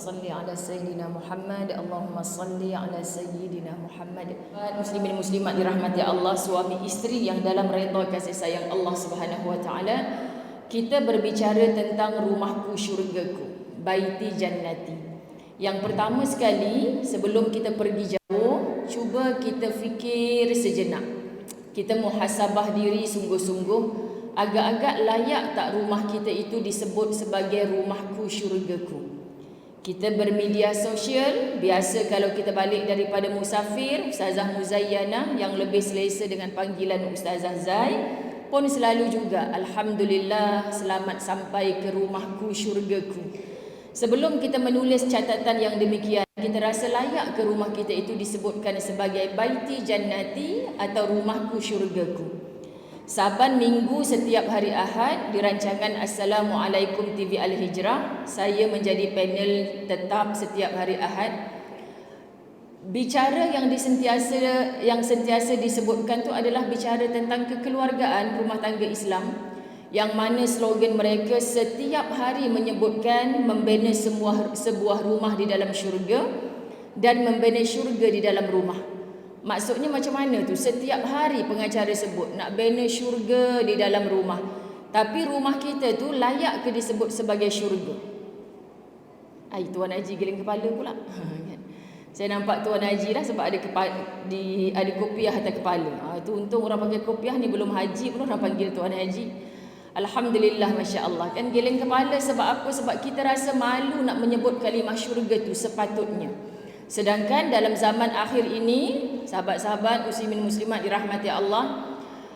salli ala Sayyidina Muhammad. Allahumma salli ala Sayyidina Muhammad. Muslimin muslimat dirahmati Allah, suami isteri yang dalam redha kasih sayang Allah Subhanahu wa taala. Kita berbicara tentang rumahku syurgaku, baiti jannati. Yang pertama sekali, sebelum kita pergi jauh, cuba kita fikir sejenak. Kita muhasabah diri sungguh-sungguh, agak-agak layak tak rumah kita itu disebut sebagai rumahku syurgaku. Kita bermedia sosial, biasa kalau kita balik daripada musafir, Ustazah Muzayyanah yang lebih selesa dengan panggilan Ustazah Zai pun selalu juga, Alhamdulillah selamat sampai ke rumahku syurgaku. Sebelum kita menulis catatan yang demikian, kita rasa layak ke rumah kita itu disebutkan sebagai baiti jannati atau rumahku syurgaku. Saban minggu setiap hari Ahad di rancangan Assalamualaikum TV Al-Hijrah, saya menjadi panel tetap setiap hari Ahad. Bicara yang sentiasa disebutkan tu adalah bicara tentang kekeluargaan rumah tangga Islam, yang mana slogan mereka setiap hari menyebutkan membina sebuah rumah di dalam syurga dan membina syurga di dalam rumah. Maksudnya macam mana tu? Setiap hari pengacara sebut nak bina syurga di dalam rumah. Tapi rumah kita tu layak ke disebut sebagai syurga? Ai, Tuan Haji geling kepala pula. Saya nampak Tuan Haji dah sebab ada kopiah atas kepala. Tu untung orang pakai kopiah ni belum haji pun orang panggil Tuan Haji. Alhamdulillah, Masya Allah. Kan geling kepala sebab apa? Sebab kita rasa malu nak menyebut kalimah syurga tu sepatutnya. Sedangkan dalam zaman akhir ini, sahabat-sahabat muslimin muslimat dirahmati Allah,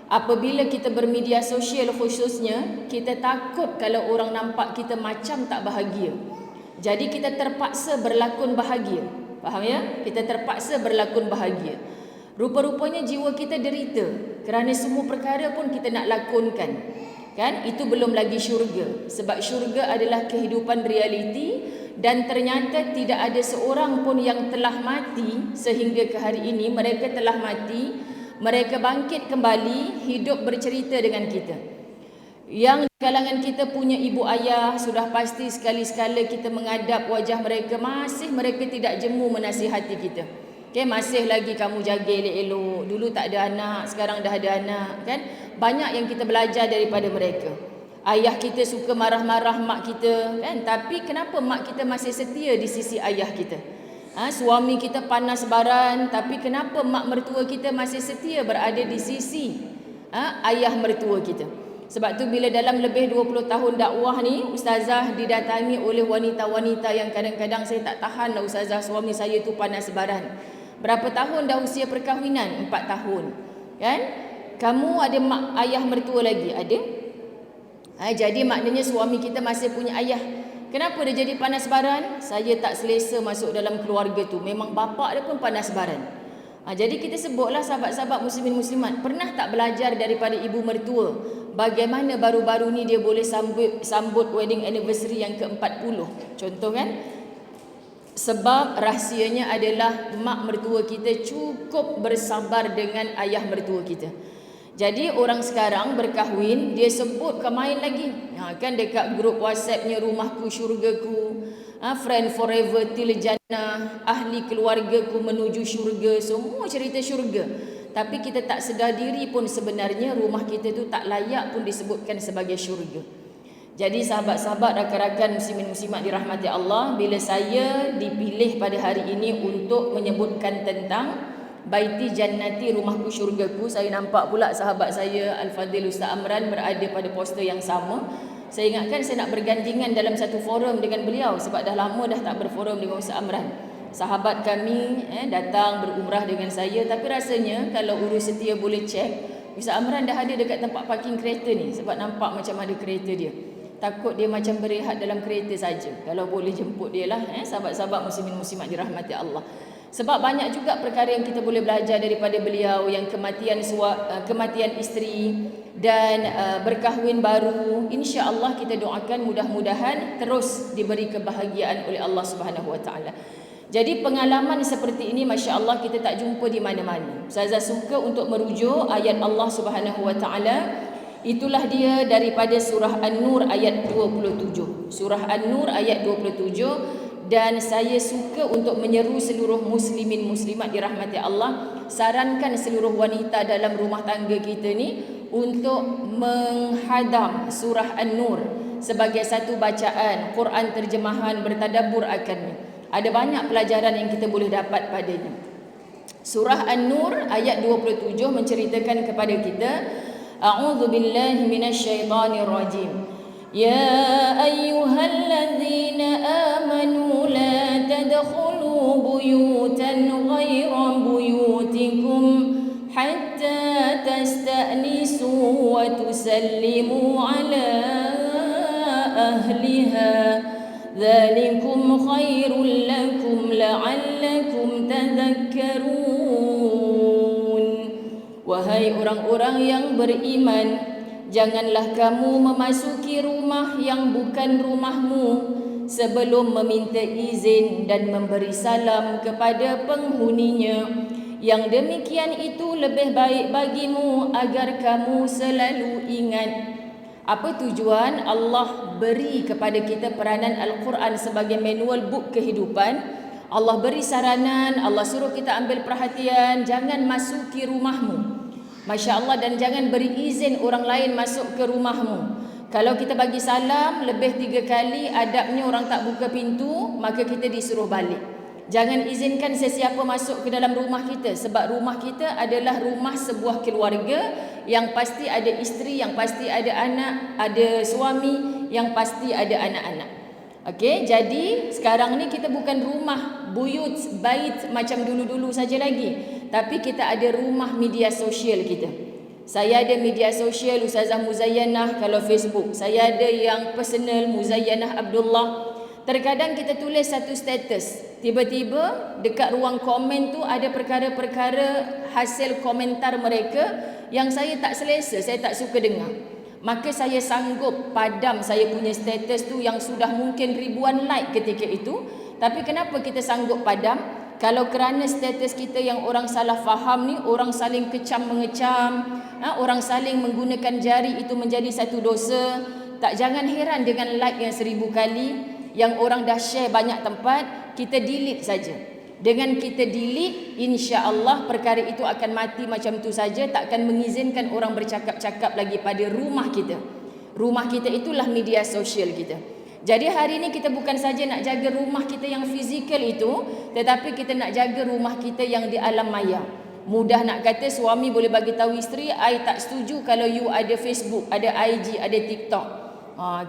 apabila kita bermedia sosial khususnya, kita takut kalau orang nampak kita macam tak bahagia. Jadi kita terpaksa berlakon bahagia. Faham ya? Kita terpaksa berlakon bahagia. Rupa-rupanya jiwa kita derita kerana semua perkara pun kita nak lakonkan. Kan? Itu belum lagi syurga. Sebab syurga adalah kehidupan realiti. Dan ternyata tidak ada seorang pun yang telah mati sehingga ke hari ini. Mereka telah mati, mereka bangkit kembali, hidup bercerita dengan kita. Yang di kalangan kita punya ibu ayah, sudah pasti sekali-sekala kita menghadap wajah mereka, masih mereka tidak jemu menasihati kita. Okay, masih lagi kamu jaga elok-elok. Dulu tak ada anak, sekarang dah ada anak. Kan? Banyak yang kita belajar daripada mereka. Ayah kita suka marah-marah mak kita, kan? Tapi kenapa mak kita masih setia di sisi ayah kita? Suami kita panas baran, tapi kenapa mak mertua kita masih setia berada di sisi ayah mertua kita? Sebab tu bila dalam lebih 20 tahun dakwah ni, ustazah didatangi oleh wanita-wanita yang kadang-kadang saya tak tahan lah, ustazah, suami saya tu panas baran. Berapa tahun dah usia perkahwinan? 4 tahun. Kan? Kamu ada mak ayah mertua lagi? Ada? Jadi maknanya suami kita masih punya ayah. Kenapa dia jadi panas baran? Saya tak selesa masuk dalam keluarga tu. Memang bapak dia pun panas baran. Jadi kita sebutlah sahabat-sahabat muslimin muslimat, pernah tak belajar daripada ibu mertua bagaimana baru-baru ni dia boleh sambut wedding anniversary yang ke-40? Contoh kan? Sebab rahsianya adalah mak mertua kita cukup bersabar dengan ayah mertua kita. Jadi orang sekarang berkahwin, dia sebut ke main lagi. Kan dekat grup WhatsAppnya rumahku syurgaku, friend forever till jannah, ahli keluargaku menuju syurga, semua cerita syurga. Tapi kita tak sedar diri pun sebenarnya rumah kita tu tak layak pun disebutkan sebagai syurga. Jadi sahabat-sahabat, rakan-rakan muslimin muslimat dirahmati Allah, bila saya dipilih pada hari ini untuk menyebutkan tentang baiti jannati, rumahku syurgaku, saya nampak pula sahabat saya Al-Fadhil Ustaz Amran berada pada poster yang sama. Saya ingatkan saya nak bergandingan dalam satu forum dengan beliau sebab dah lama dah tak berforum dengan Ustaz Amran. Sahabat kami datang berumrah dengan saya, tapi rasanya kalau urus setia boleh cek, Ustaz Amran dah ada dekat tempat parking kereta ni sebab nampak macam ada kereta dia. Takut dia macam berehat dalam kereta saja. Kalau boleh jemput dia lah, sahabat-sahabat muslimin muslimat dirahmati Allah. Sebab banyak juga perkara yang kita boleh belajar daripada beliau, yang kematian isteri dan berkahwin baru. Insya-Allah kita doakan mudah-mudahan terus diberi kebahagiaan oleh Allah Subhanahu Wa Taala. Jadi pengalaman seperti ini, masya-Allah, kita tak jumpa di mana-mana. Ustazah suka untuk merujuk ayat Allah Subhanahu Wa Taala. Itulah dia daripada surah An-Nur ayat 27. Surah An-Nur ayat 27. dan saya suka untuk menyeru seluruh muslimin muslimat dirahmati Allah, sarankan seluruh wanita dalam rumah tangga kita ni untuk menghadam surah An-Nur sebagai satu bacaan Quran terjemahan, bertadabbur akannya. Ada banyak pelajaran yang kita boleh dapat padanya. Surah An-Nur ayat 27 menceritakan kepada kita, A'udzu billahi minasyaitonir rajim. Ya ayyuhalladzina amanu la tadkhulu buyutan ghaira buyutikum hatta tasta'nisu wa tusallimu ala ahliha. Dzalikum khairul lakum la'allakum tadhakkarun. Wahai orang-orang yang beriman, janganlah kamu memasuki rumah yang bukan rumahmu sebelum meminta izin dan memberi salam kepada penghuninya. Yang demikian itu lebih baik bagimu agar kamu selalu ingat. Apa tujuan Allah beri kepada kita peranan Al-Quran sebagai manual book kehidupan? Allah beri saranan, Allah suruh kita ambil perhatian, jangan masuki rumahmu. Masya Allah, dan jangan beri izin orang lain masuk ke rumahmu. Kalau kita bagi salam lebih 3 kali, adabnya orang tak buka pintu, maka kita disuruh balik. Jangan izinkan sesiapa masuk ke dalam rumah kita, sebab rumah kita adalah rumah sebuah keluarga yang pasti ada isteri, yang pasti ada anak, ada suami, yang pasti ada anak-anak. Okey, jadi sekarang ni kita bukan rumah buyut, bait macam dulu-dulu saja lagi, tapi kita ada rumah media sosial kita. Saya ada media sosial Ustazah Muzayyanah kalau Facebook. Saya ada yang personal Muzayyanah Abdullah. Terkadang kita tulis satu status, tiba-tiba dekat ruang komen tu ada perkara-perkara hasil komentar mereka yang saya tak selesa, saya tak suka dengar. Maka saya sanggup padam saya punya status tu yang sudah mungkin ribuan like ketika itu. Tapi kenapa kita sanggup padam? Kalau kerana status kita yang orang salah faham ni, orang saling kecam mengecam, orang saling menggunakan jari, itu menjadi satu dosa. Tak, jangan heran dengan like yang 1000 kali, yang orang dah share banyak tempat, kita delete saja. Dengan kita delete, insya-Allah perkara itu akan mati macam tu saja, tak akan mengizinkan orang bercakap-cakap lagi pada rumah kita. Rumah kita itulah media sosial kita. Jadi hari ini kita bukan saja nak jaga rumah kita yang fizikal itu, tetapi kita nak jaga rumah kita yang di alam maya. Mudah nak kata suami boleh bagi tahu isteri, I tak setuju kalau you ada Facebook, ada IG, ada TikTok.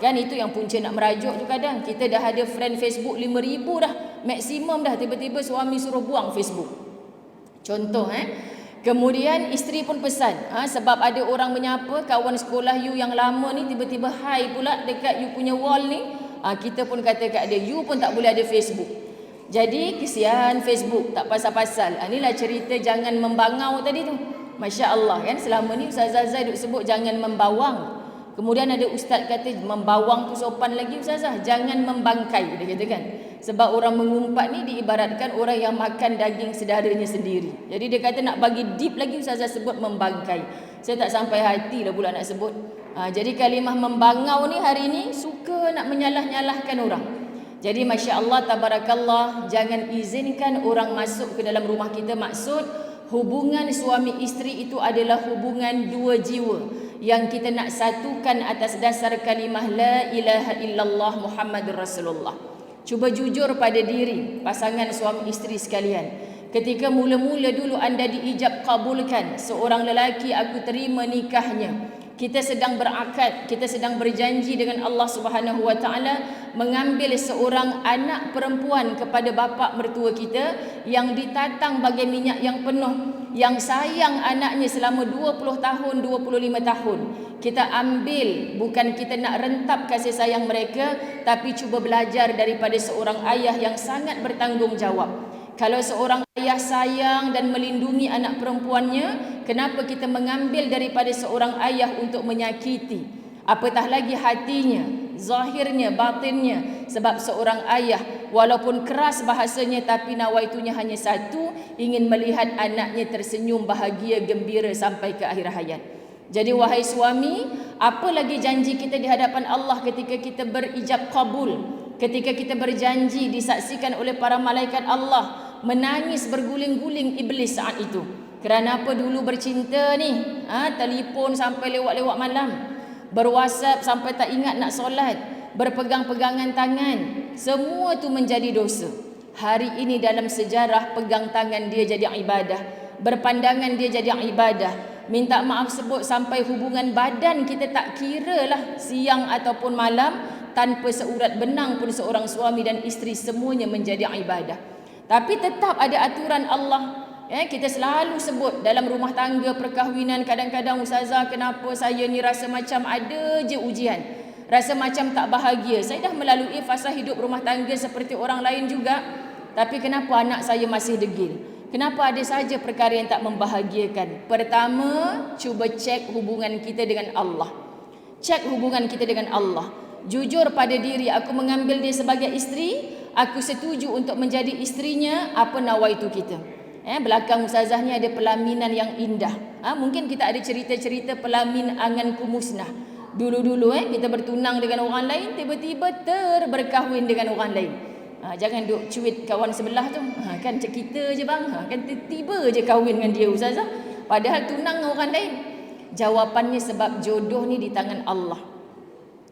Kan itu yang punca nak merajuk tu kadang. Kita dah ada friend Facebook 5,000 dah, maksimum dah, tiba-tiba suami suruh buang Facebook. Contoh Kemudian isteri pun pesan, sebab ada orang menyapa kawan sekolah you yang lama ni, tiba-tiba hi pula dekat you punya wall ni. Kita pun kata kat dia, you pun tak boleh ada Facebook. Jadi kesian Facebook, tak pasal-pasal. Inilah cerita jangan membangau tadi tu. Masya Allah kan, selama ni Ustazah Zai duk sebut jangan membawang. Kemudian ada ustaz kata membawang tu sopan lagi Ustazah, jangan membangkai, dia kata kan. Sebab orang mengumpat ni diibaratkan orang yang makan daging saudaranya sendiri. Jadi dia kata nak bagi deep lagi Ustazah sebut membangkai. Saya tak sampai hati lah pula nak sebut. Jadi kalimah membangau ni hari ni suka nak menyalah-nyalahkan orang. Jadi Masya Allah, tabarakallah, jangan izinkan orang masuk ke dalam rumah kita. Maksud hubungan suami isteri itu adalah hubungan dua jiwa yang kita nak satukan atas dasar kalimah la ilaha illallah Muhammadur Rasulullah. Cuba jujur pada diri pasangan suami isteri sekalian. Ketika mula-mula dulu anda diijab kabulkan seorang lelaki, aku terima nikahnya, kita sedang berakad, kita sedang berjanji dengan Allah Subhanahu wa taala mengambil seorang anak perempuan kepada bapa mertua kita yang ditatang bagai minyak yang penuh, yang sayang anaknya selama 20 tahun, 25 tahun. Kita ambil, bukan kita nak rentap kasih sayang mereka, tapi cuba belajar daripada seorang ayah yang sangat bertanggungjawab. Kalau seorang ayah sayang dan melindungi anak perempuannya, kenapa kita mengambil daripada seorang ayah untuk menyakiti? Apatah lagi hatinya, zahirnya, batinnya. Sebab seorang ayah walaupun keras bahasanya, tapi nawaitunya hanya satu, ingin melihat anaknya tersenyum bahagia gembira sampai ke akhir hayat. Jadi wahai suami, apa lagi janji kita di hadapan Allah ketika kita berijab kabul, Ketika kita berjanji disaksikan oleh para malaikat Allah, menangis berguling-guling iblis saat itu. Kerana apa dulu bercinta ni? Telefon sampai lewat-lewat malam. Berwhatsapp sampai tak ingat nak solat. Berpegang-pegangan tangan. Semua tu menjadi dosa. Hari ini dalam sejarah pegang tangan dia jadi ibadah. Berpandangan dia jadi ibadah. Minta maaf sebut sampai hubungan badan kita tak kira lah siang ataupun malam. Tanpa seurat benang pun seorang suami dan isteri semuanya menjadi ibadah. Tapi tetap ada aturan Allah. Kita selalu sebut dalam rumah tangga perkahwinan, kadang-kadang ustazah kenapa saya ni rasa macam ada je ujian. Rasa macam tak bahagia. Saya dah melalui fasa hidup rumah tangga seperti orang lain juga. Tapi kenapa anak saya masih degil? Kenapa ada saja perkara yang tak membahagiakan? Pertama, cuba cek hubungan kita dengan Allah. Cek hubungan kita dengan Allah. Jujur pada diri, aku mengambil dia sebagai isteri, aku setuju untuk menjadi isterinya, apa nawaitu kita. Belakang ustazah ni ada pelaminan yang indah. Mungkin kita ada cerita-cerita pelamin anganku musnah. Dulu-dulu kita bertunang dengan orang lain, tiba-tiba berkahwin dengan orang lain. Jangan duk cuit kawan sebelah tu. Kan kita je bang. Kan tiba-tiba je kahwin dengan dia ustazah. Padahal tunang dengan orang lain. Jawapannya sebab jodoh ni di tangan Allah.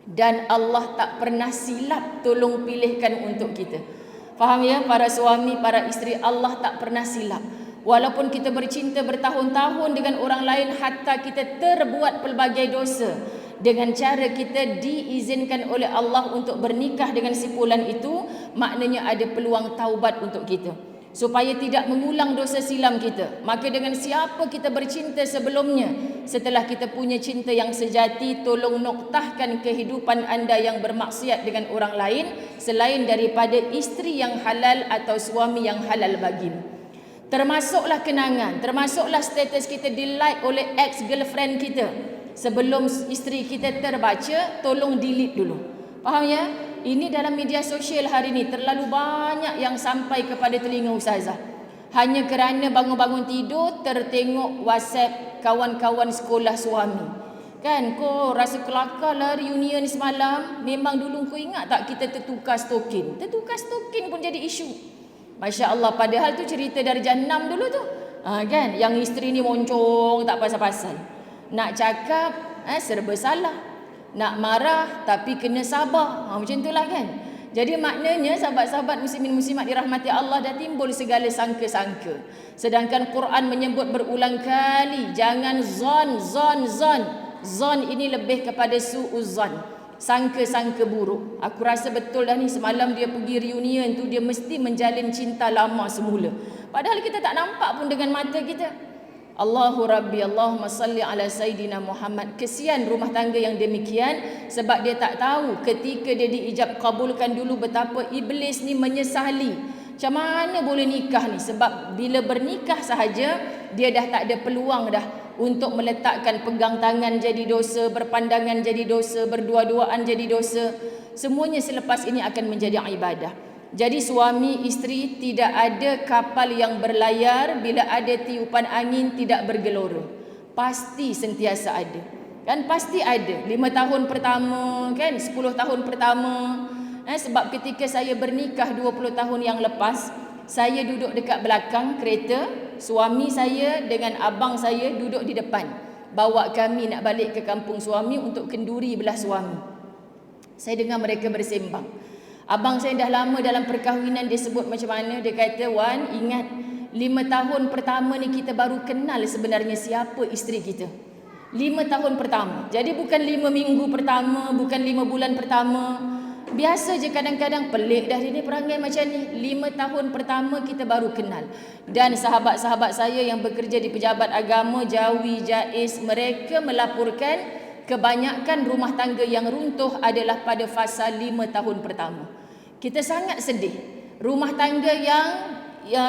Dan Allah tak pernah silap tolong pilihkan untuk kita. Faham ya para suami, para isteri, Allah tak pernah silap. Walaupun kita bercinta bertahun-tahun dengan orang lain, hatta kita terbuat pelbagai dosa, dengan cara kita diizinkan oleh Allah untuk bernikah dengan si fulan itu, maknanya ada peluang taubat untuk kita, supaya tidak mengulang dosa silam kita. Maka dengan siapa kita bercinta sebelumnya, setelah kita punya cinta yang sejati, tolong noktahkan kehidupan anda yang bermaksiat dengan orang lain selain daripada isteri yang halal atau suami yang halal bagimu. Termasuklah kenangan, termasuklah status kita di like oleh ex-girlfriend kita. Sebelum isteri kita terbaca, tolong delete dulu. Faham ya? Ini dalam media sosial hari ini terlalu banyak yang sampai kepada telinga ustazah. Hanya kerana bangun-bangun tidur tertengok WhatsApp kawan-kawan sekolah suami. Kan kau rasa kelakar lah reunion semalam. Memang dulu kau ingat tak kita tertukar stokin? Tertukar stokin pun jadi isu. Masya Allah, padahal tu cerita dari Jahannam dulu tu. Kan yang isteri ni moncong tak pasal-pasal. Nak cakap serba salah. Nak marah tapi kena sabar. Macam itulah kan. Jadi maknanya sahabat-sahabat muslimin muslimat dirahmati Allah, dah timbul segala sangka-sangka. Sedangkan Quran menyebut berulang kali, jangan zon. Zon ini lebih kepada su'uzon, sangka-sangka buruk. Aku rasa betul dah ni, semalam dia pergi reunion tu, dia mesti menjalin cinta lama semula. Padahal kita tak nampak pun dengan mata kita. Allahu Rabbi, Allahumma salli ala Sayyidina Muhammad. Kesian rumah tangga yang demikian, sebab dia tak tahu ketika dia diijab kabulkan dulu betapa iblis ni menyesali. Macam mana boleh nikah ni? Sebab bila bernikah sahaja, dia dah tak ada peluang dah untuk meletakkan pegang tangan jadi dosa, berpandangan jadi dosa, berdua-duaan jadi dosa. Semuanya selepas ini akan menjadi ibadah. Jadi suami isteri tidak ada kapal yang berlayar bila ada tiupan angin tidak bergelora. Pasti sentiasa ada. Kan pasti ada. 5 tahun pertama, kan 10 tahun pertama. Sebab ketika saya bernikah 20 tahun yang lepas, saya duduk dekat belakang kereta, suami saya dengan abang saya duduk di depan. Bawa kami nak balik ke kampung suami untuk kenduri belah suami. Saya dengar mereka bersembang. Abang saya dah lama dalam perkahwinan, dia sebut macam mana, dia kata, Wan, ingat 5 tahun pertama ni kita baru kenal sebenarnya siapa isteri kita. 5 tahun pertama. Jadi bukan 5 minggu pertama, bukan 5 bulan pertama. Biasa je kadang-kadang, pelik dah dia perangai macam ni. 5 tahun pertama kita baru kenal. Dan sahabat-sahabat saya yang bekerja di pejabat agama, Jawi, Jais, mereka melaporkan kebanyakan rumah tangga yang runtuh adalah pada fasa 5 tahun pertama. Kita sangat sedih. Rumah tangga yang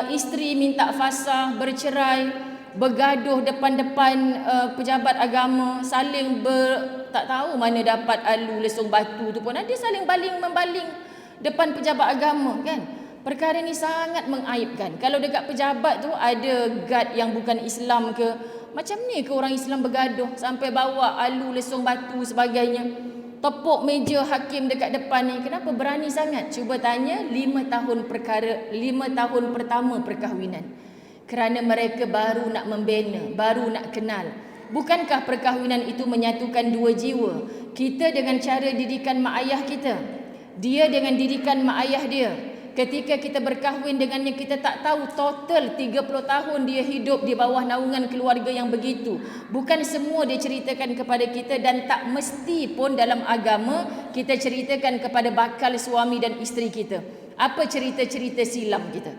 isteri minta fasah, bercerai, bergaduh depan-depan pejabat agama, saling tak tahu mana dapat alu lesung batu tu pun ada, saling baling-membaling depan pejabat agama kan. Perkara ni sangat mengaibkan. Kalau dekat pejabat tu ada guard yang bukan Islam ke, macam ni ke orang Islam bergaduh sampai bawa alu lesung batu sebagainya. tepuk meja hakim dekat depan ni. Kenapa berani sangat? Cuba tanya 5 tahun pertama perkahwinan. Kerana mereka baru nak membina, baru nak kenal. Bukankah perkahwinan itu menyatukan dua jiwa? Kita dengan cara didikan mak ayah kita, dia dengan didikan mak ayah dia. Ketika kita berkahwin dengannya, kita tak tahu total 30 tahun dia hidup di bawah naungan keluarga yang begitu. Bukan semua dia ceritakan kepada kita, dan tak mesti pun dalam agama kita ceritakan kepada bakal suami dan isteri kita. Apa cerita-cerita silam kita?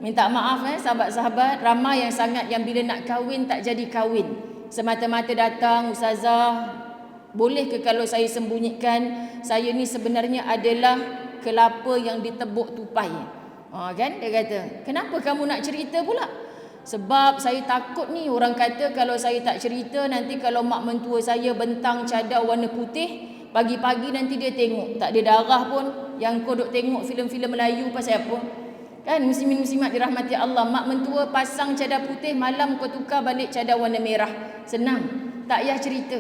Minta maaf sahabat-sahabat, ramai yang sangat yang bila nak kahwin tak jadi kahwin. Semata-mata datang, ustazah, boleh ke kalau saya sembunyikan saya ni sebenarnya adalah kelapa yang ditebuk tupai. Kan dia kata, kenapa kamu nak cerita pula? Sebab saya takut ni orang kata kalau saya tak cerita, nanti kalau mak mentua saya bentang cadar warna putih, pagi-pagi nanti dia tengok tak ada darah pun, yang kau duk tengok filem-filem Melayu pasal apa? Kan muslimin-muslimat dirahmati Allah, mak mentua pasang cadar putih, malam kau tukar balik cadar warna merah. Senang, tak payah cerita.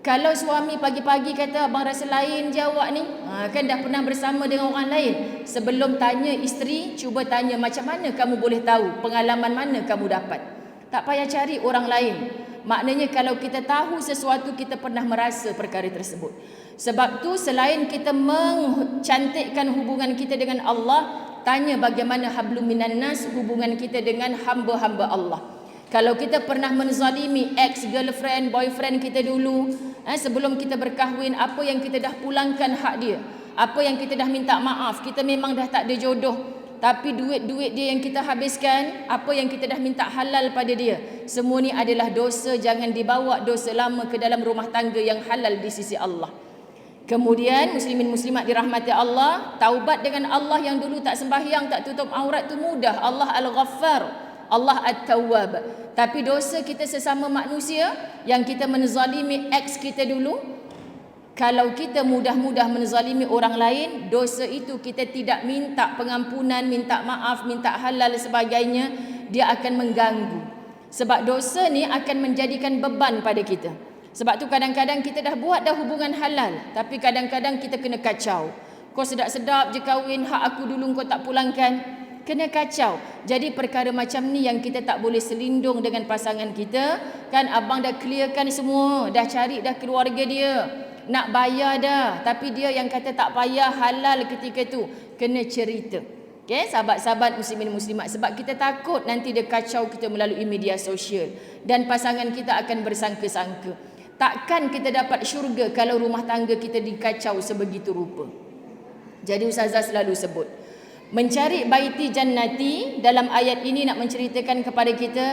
Kalau suami pagi-pagi kata abang rasa lain je awak ni, kan dah pernah bersama dengan orang lain. Sebelum tanya isteri, cuba tanya macam mana kamu boleh tahu, pengalaman mana kamu dapat. Tak payah cari orang lain. Maknanya kalau kita tahu sesuatu, kita pernah merasa perkara tersebut. Sebab tu selain kita mencantikkan hubungan kita dengan Allah, tanya bagaimana hablum minan nas, hubungan kita dengan hamba-hamba Allah. Kalau kita pernah menzalimi ex-girlfriend, boyfriend kita dulu, sebelum kita berkahwin, apa yang kita dah pulangkan hak dia, apa yang kita dah minta maaf, kita memang dah tak ada jodoh, tapi duit-duit dia yang kita habiskan, apa yang kita dah minta halal pada dia, semua ni adalah dosa. Jangan dibawa dosa lama ke dalam rumah tangga yang halal di sisi Allah. Kemudian muslimin muslimat dirahmati Allah, taubat dengan Allah yang dulu tak sembahyang, tak tutup aurat tu mudah. Allah Al-Ghaffar, Allah At-Tawwab. Tapi dosa kita sesama manusia yang kita menzalimi ex kita dulu, kalau kita mudah-mudah menzalimi orang lain, dosa itu kita tidak minta pengampunan, minta maaf, minta halal sebagainya, dia akan mengganggu. Sebab dosa ni akan menjadikan beban pada kita. Sebab tu kadang-kadang kita dah buat dah hubungan halal, tapi kadang-kadang kita kena kacau. Kau sedap-sedap je kahwin, hak aku dulu kau tak pulangkan. Kena kacau. Jadi perkara macam ni yang kita tak boleh selindung dengan pasangan kita. Kan abang dah clearkan semua, dah cari dah keluarga dia, nak bayar dah, tapi dia yang kata tak payah, halal ketika tu. Kena cerita. Okay, sahabat-sahabat muslimin muslimat, sebab kita takut nanti dia kacau kita melalui media sosial dan pasangan kita akan bersangka-sangka. Takkan kita dapat syurga kalau rumah tangga kita dikacau sebegitu rupa. Jadi ustazah selalu sebut, mencari baiti jannati dalam ayat ini nak menceritakan kepada kita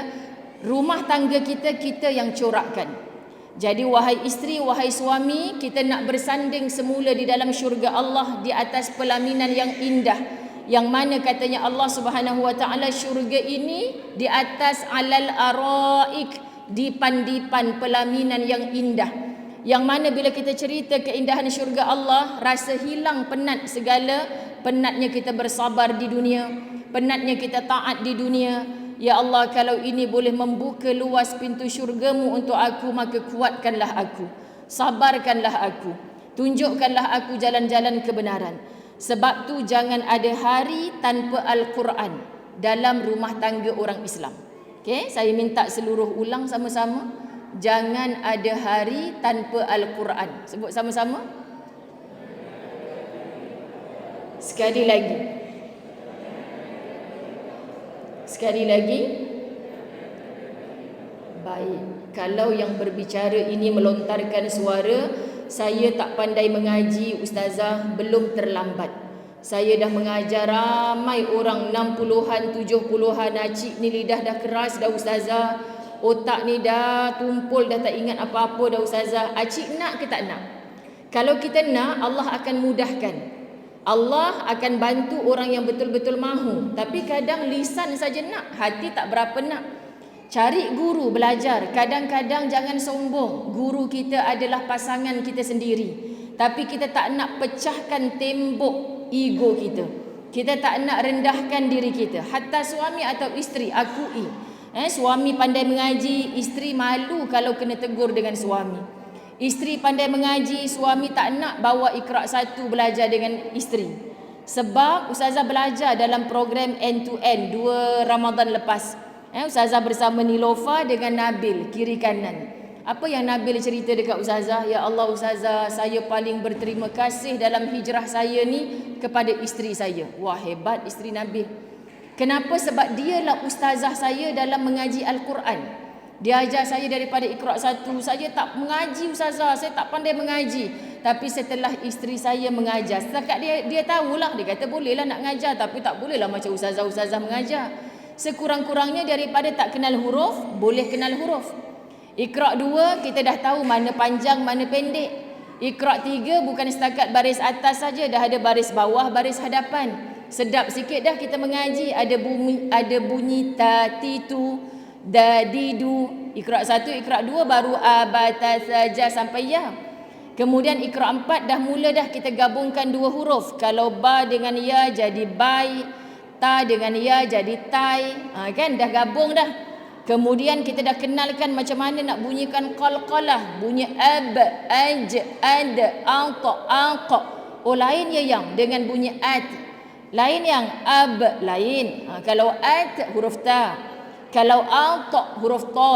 rumah tangga kita, kita yang corakkan. Jadi wahai isteri, wahai suami, kita nak bersanding semula di dalam syurga Allah di atas pelaminan yang indah, yang mana katanya Allah Subhanahu wa taala, syurga ini di atas alal araik, dipan-dipan pelaminan yang indah, yang mana bila kita cerita keindahan syurga Allah, rasa hilang penat segala. Penatnya kita bersabar di dunia, penatnya kita taat di dunia. Ya Allah, kalau ini boleh membuka luas pintu syurgamu untuk aku, maka kuatkanlah aku, sabarkanlah aku, tunjukkanlah aku jalan-jalan kebenaran. Sebab tu jangan ada hari tanpa Al-Quran dalam rumah tangga orang Islam. Okay, saya minta seluruh ulang sama-sama. Jangan ada hari tanpa Al-Quran. Sebut sama-sama. Sekali lagi. Sekali lagi. Baik. Kalau yang berbicara ini melontarkan suara, saya tak pandai mengaji ustazah, belum terlambat. Saya dah mengajar ramai orang 60-an, 70-an. Acik ni lidah dah keras dah ustazah, otak ni dah tumpul, dah tak ingat apa-apa dah ustazah. Acik nak ke tak nak? Kalau kita nak, Allah akan mudahkan. Allah akan bantu orang yang betul-betul mahu. Tapi kadang lisan saja nak, hati tak berapa nak. Cari guru belajar. Kadang-kadang jangan sombong, guru kita adalah pasangan kita sendiri. Tapi kita tak nak pecahkan tembok ego kita. Kita tak nak rendahkan diri kita. Hatta suami atau isteri akui. Suami pandai mengaji, isteri malu kalau kena tegur dengan suami. Isteri pandai mengaji, suami tak nak bawa Iqra 1 belajar dengan isteri. Sebab Ustazah belajar dalam program end to end 2 Ramadan lepas. Ustazah bersama Nilofa dengan Nabil, kiri kanan. Apa yang Nabil cerita dekat Ustazah? Ya Allah Ustazah, saya paling berterima kasih dalam hijrah saya ni kepada isteri saya. Wah, hebat isteri Nabil. Kenapa? Sebab dialah ustazah saya dalam mengaji Al-Quran. Dia ajar saya daripada Iqra 1. Saya tak mengaji Ustazah, saya tak pandai mengaji. Tapi setelah isteri saya mengajar, setakat dia tahulah, dia kata bolehlah nak mengajar, tapi tak bolehlah macam ustazah-ustazah mengajar. Sekurang-kurangnya daripada tak kenal huruf, boleh kenal huruf. Iqra 2 kita dah tahu mana panjang, mana pendek. Iqra 3 bukan setakat baris atas saja, dah ada baris bawah, baris hadapan. Sedap sikit dah kita mengaji. Ada bunyi ta, ti, tu, da, di, du. Iqra 1, Iqra 2 baru abata saja sampai ya. Kemudian Iqra 4 dah mula dah kita gabungkan 2 huruf. Kalau ba dengan ya jadi bai, ta dengan ya jadi tai. Kan dah gabung dah. Kemudian kita dah kenalkan macam mana nak bunyikan qalqalah, bunyi ab, aj, ad, anta, aqa. Oh lain ya yang dengan bunyi at. Lain yang ab, lain. Kalau at huruf ta. Kalau anta huruf ta.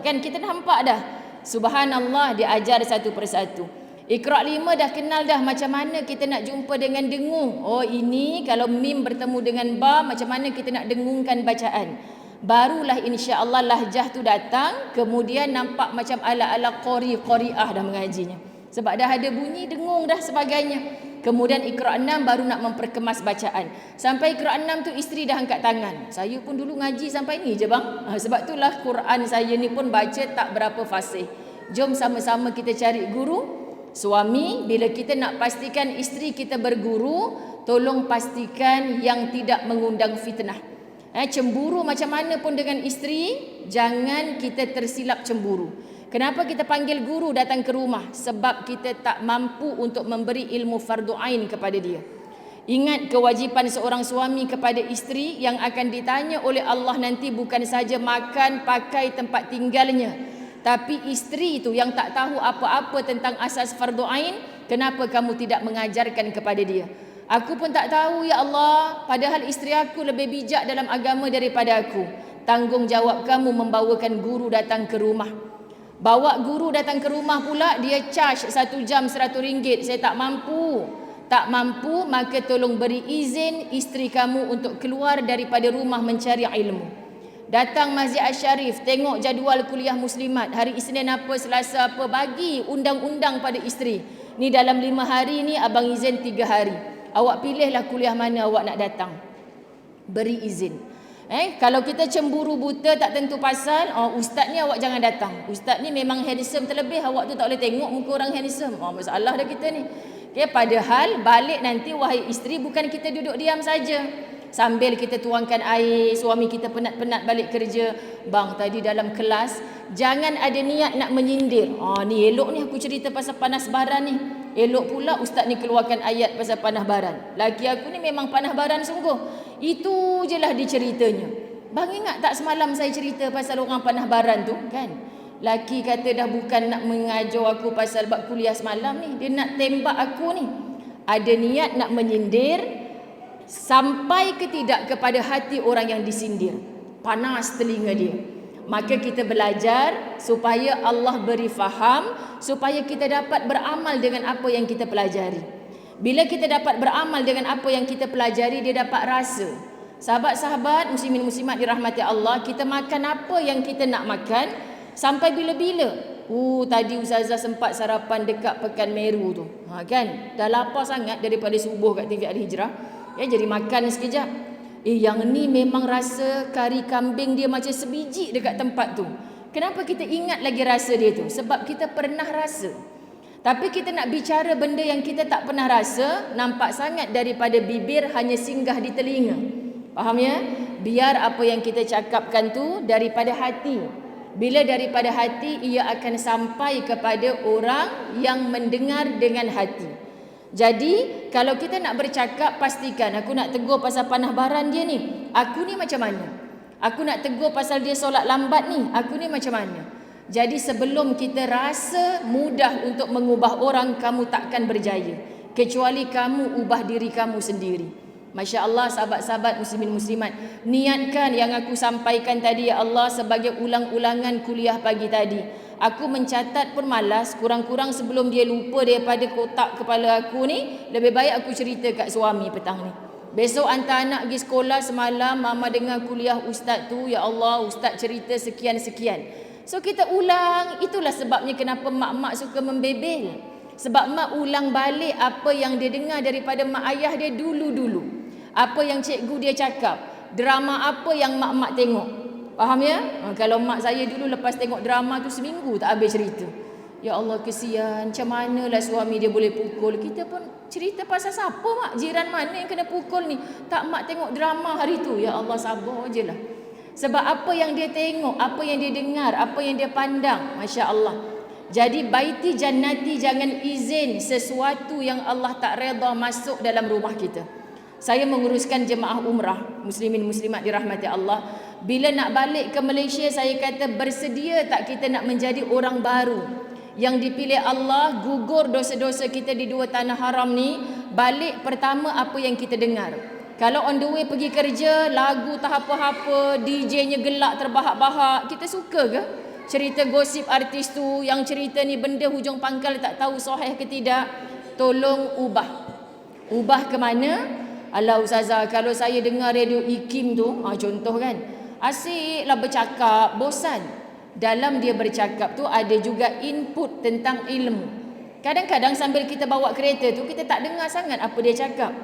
Kan kita dah nampak dah. Subhanallah, dia ajar satu persatu. Iqra 5 dah kenal dah macam mana kita nak jumpa dengan dengung. Oh ini kalau mim bertemu dengan ba, macam mana kita nak dengungkan bacaan. Barulah insya-Allah lahjah tu datang, kemudian nampak macam ala-ala qari'ah dah mengajinya. Sebab dah ada bunyi dengung dah sebagainya. Kemudian Iqra 6 baru nak memperkemas bacaan. Sampai Iqra 6 tu isteri dah angkat tangan. Saya pun dulu ngaji sampai ni je bang. Sebab itulah Quran saya ni pun baca tak berapa fasih. Jom sama-sama kita cari guru. Suami, bila kita nak pastikan isteri kita berguru, tolong pastikan yang tidak mengundang fitnah. Cemburu macam mana pun dengan isteri, jangan kita tersilap cemburu. Kenapa kita panggil guru datang ke rumah? Sebab kita tak mampu untuk memberi ilmu fardu ain kepada dia. Ingat kewajipan seorang suami kepada isteri yang akan ditanya oleh Allah nanti bukan saja makan, pakai, tempat tinggalnya. Tapi isteri itu yang tak tahu apa-apa tentang asas fardu ain, kenapa kamu tidak mengajarkan kepada dia? Aku pun tak tahu ya Allah, padahal isteri aku lebih bijak dalam agama daripada aku. Tanggungjawab kamu membawakan guru datang ke rumah. Bawa guru datang ke rumah pula, dia charge 1 jam RM100. Saya tak mampu. Tak mampu, maka tolong beri izin isteri kamu untuk keluar daripada rumah mencari ilmu. Datang Masjid Asy-Syarif, tengok jadual kuliah muslimat. Hari Isnin apa, Selasa apa, bagi undang-undang pada isteri. Ni dalam 5 hari ni abang izin 3 hari. Awak pilihlah kuliah mana awak nak datang. Beri izin. Kalau kita cemburu buta tak tentu pasal, ustaz ni awak jangan datang. Ustaz ni memang handsome terlebih, awak tu tak boleh tengok muka orang handsome. Masalah dah kita ni. Padahal balik nanti wahai isteri, bukan kita duduk diam saja. Sambil kita tuangkan air, suami kita penat-penat balik kerja. Bang, tadi dalam kelas jangan ada niat nak menyindir. Ni elok ni aku cerita pasal panas baran ni. Elok pula ustaz ni keluarkan ayat pasal panah baran. Laki aku ni memang panah baran sungguh. Itu je lah diceritanya. Bang ingat tak semalam saya cerita pasal orang panah baran tu kan? Laki kata dah bukan nak mengajar aku pasal bab kuliah semalam ni. Dia nak tembak aku ni. Ada niat nak menyindir. Sampai ke tidak kepada hati orang yang disindir. Panas telinga dia. Maka kita belajar supaya Allah beri faham, supaya kita dapat beramal dengan apa yang kita pelajari. Bila kita dapat beramal dengan apa yang kita pelajari, dia dapat rasa. Sahabat-sahabat muslimin muslimat dirahmati Allah, kita makan apa yang kita nak makan sampai bila-bila. Tadi Ustazah sempat sarapan dekat Pekan Meru tu. Kan? Dah lapar sangat daripada subuh kat TV Al-Hijrah. Jadi makan sekejap. Yang ni memang rasa kari kambing dia macam sebiji dekat tempat tu. Kenapa kita ingat lagi rasa dia tu? Sebab kita pernah rasa. Tapi kita nak bicara benda yang kita tak pernah rasa, nampak sangat daripada bibir hanya singgah di telinga. Faham ya? Biar apa yang kita cakapkan tu daripada hati. Bila daripada hati, ia akan sampai kepada orang yang mendengar dengan hati. Jadi, kalau kita nak bercakap, pastikan aku nak tegur pasal panah baran dia ni. Aku ni macam mana? Aku nak tegur pasal dia solat lambat ni. Aku ni macam mana? Jadi sebelum kita rasa mudah untuk mengubah orang, kamu takkan berjaya kecuali kamu ubah diri kamu sendiri. Masya Allah, sahabat-sahabat muslimin muslimat, niatkan yang aku sampaikan tadi ya Allah sebagai ulang-ulangan kuliah pagi tadi. Aku mencatat pun malas, kurang-kurang sebelum dia lupa daripada kotak kepala aku ni, lebih baik aku cerita kat suami petang ni. Besok hantar anak pergi sekolah, semalam mama dengar kuliah ustaz tu, ya Allah ustaz cerita sekian-sekian. So kita ulang, itulah sebabnya kenapa mak-mak suka membebel. Sebab mak ulang balik apa yang dia dengar daripada mak ayah dia dulu-dulu. Apa yang cikgu dia cakap, drama apa yang mak-mak tengok. Faham ya? Kalau mak saya dulu lepas tengok drama tu seminggu tak habis cerita. Ya Allah kesian, macam manalah suami dia boleh pukul. Kita pun cerita pasal siapa mak, jiran mana yang kena pukul ni. Tak mak tengok drama hari tu. Ya Allah sabar je lah. Sebab apa yang dia tengok, apa yang dia dengar, apa yang dia pandang, Masya Allah. Jadi baiti jannati, jangan izin sesuatu yang Allah tak redha masuk dalam rumah kita. Saya menguruskan jemaah umrah, muslimin muslimat dirahmati Allah. Bila nak balik ke Malaysia, saya kata bersedia tak kita nak menjadi orang baru yang dipilih Allah, gugur dosa-dosa kita di dua tanah haram ni. Balik pertama apa yang kita dengar. Kalau on the way pergi kerja, lagu tak apa-apa, DJ-nya gelak terbahak-bahak, kita suka ke? Cerita gosip artis tu, yang cerita ni benda hujung pangkal tak tahu sahih ke tidak. Tolong ubah. Ubah ke mana? Alah ustazah, kalau saya dengar radio IKIM tu, contoh kan, asiklah bercakap, bosan. Dalam dia bercakap tu ada juga input tentang ilmu. Kadang-kadang sambil kita bawa kereta tu, kita tak dengar sangat apa dia cakap.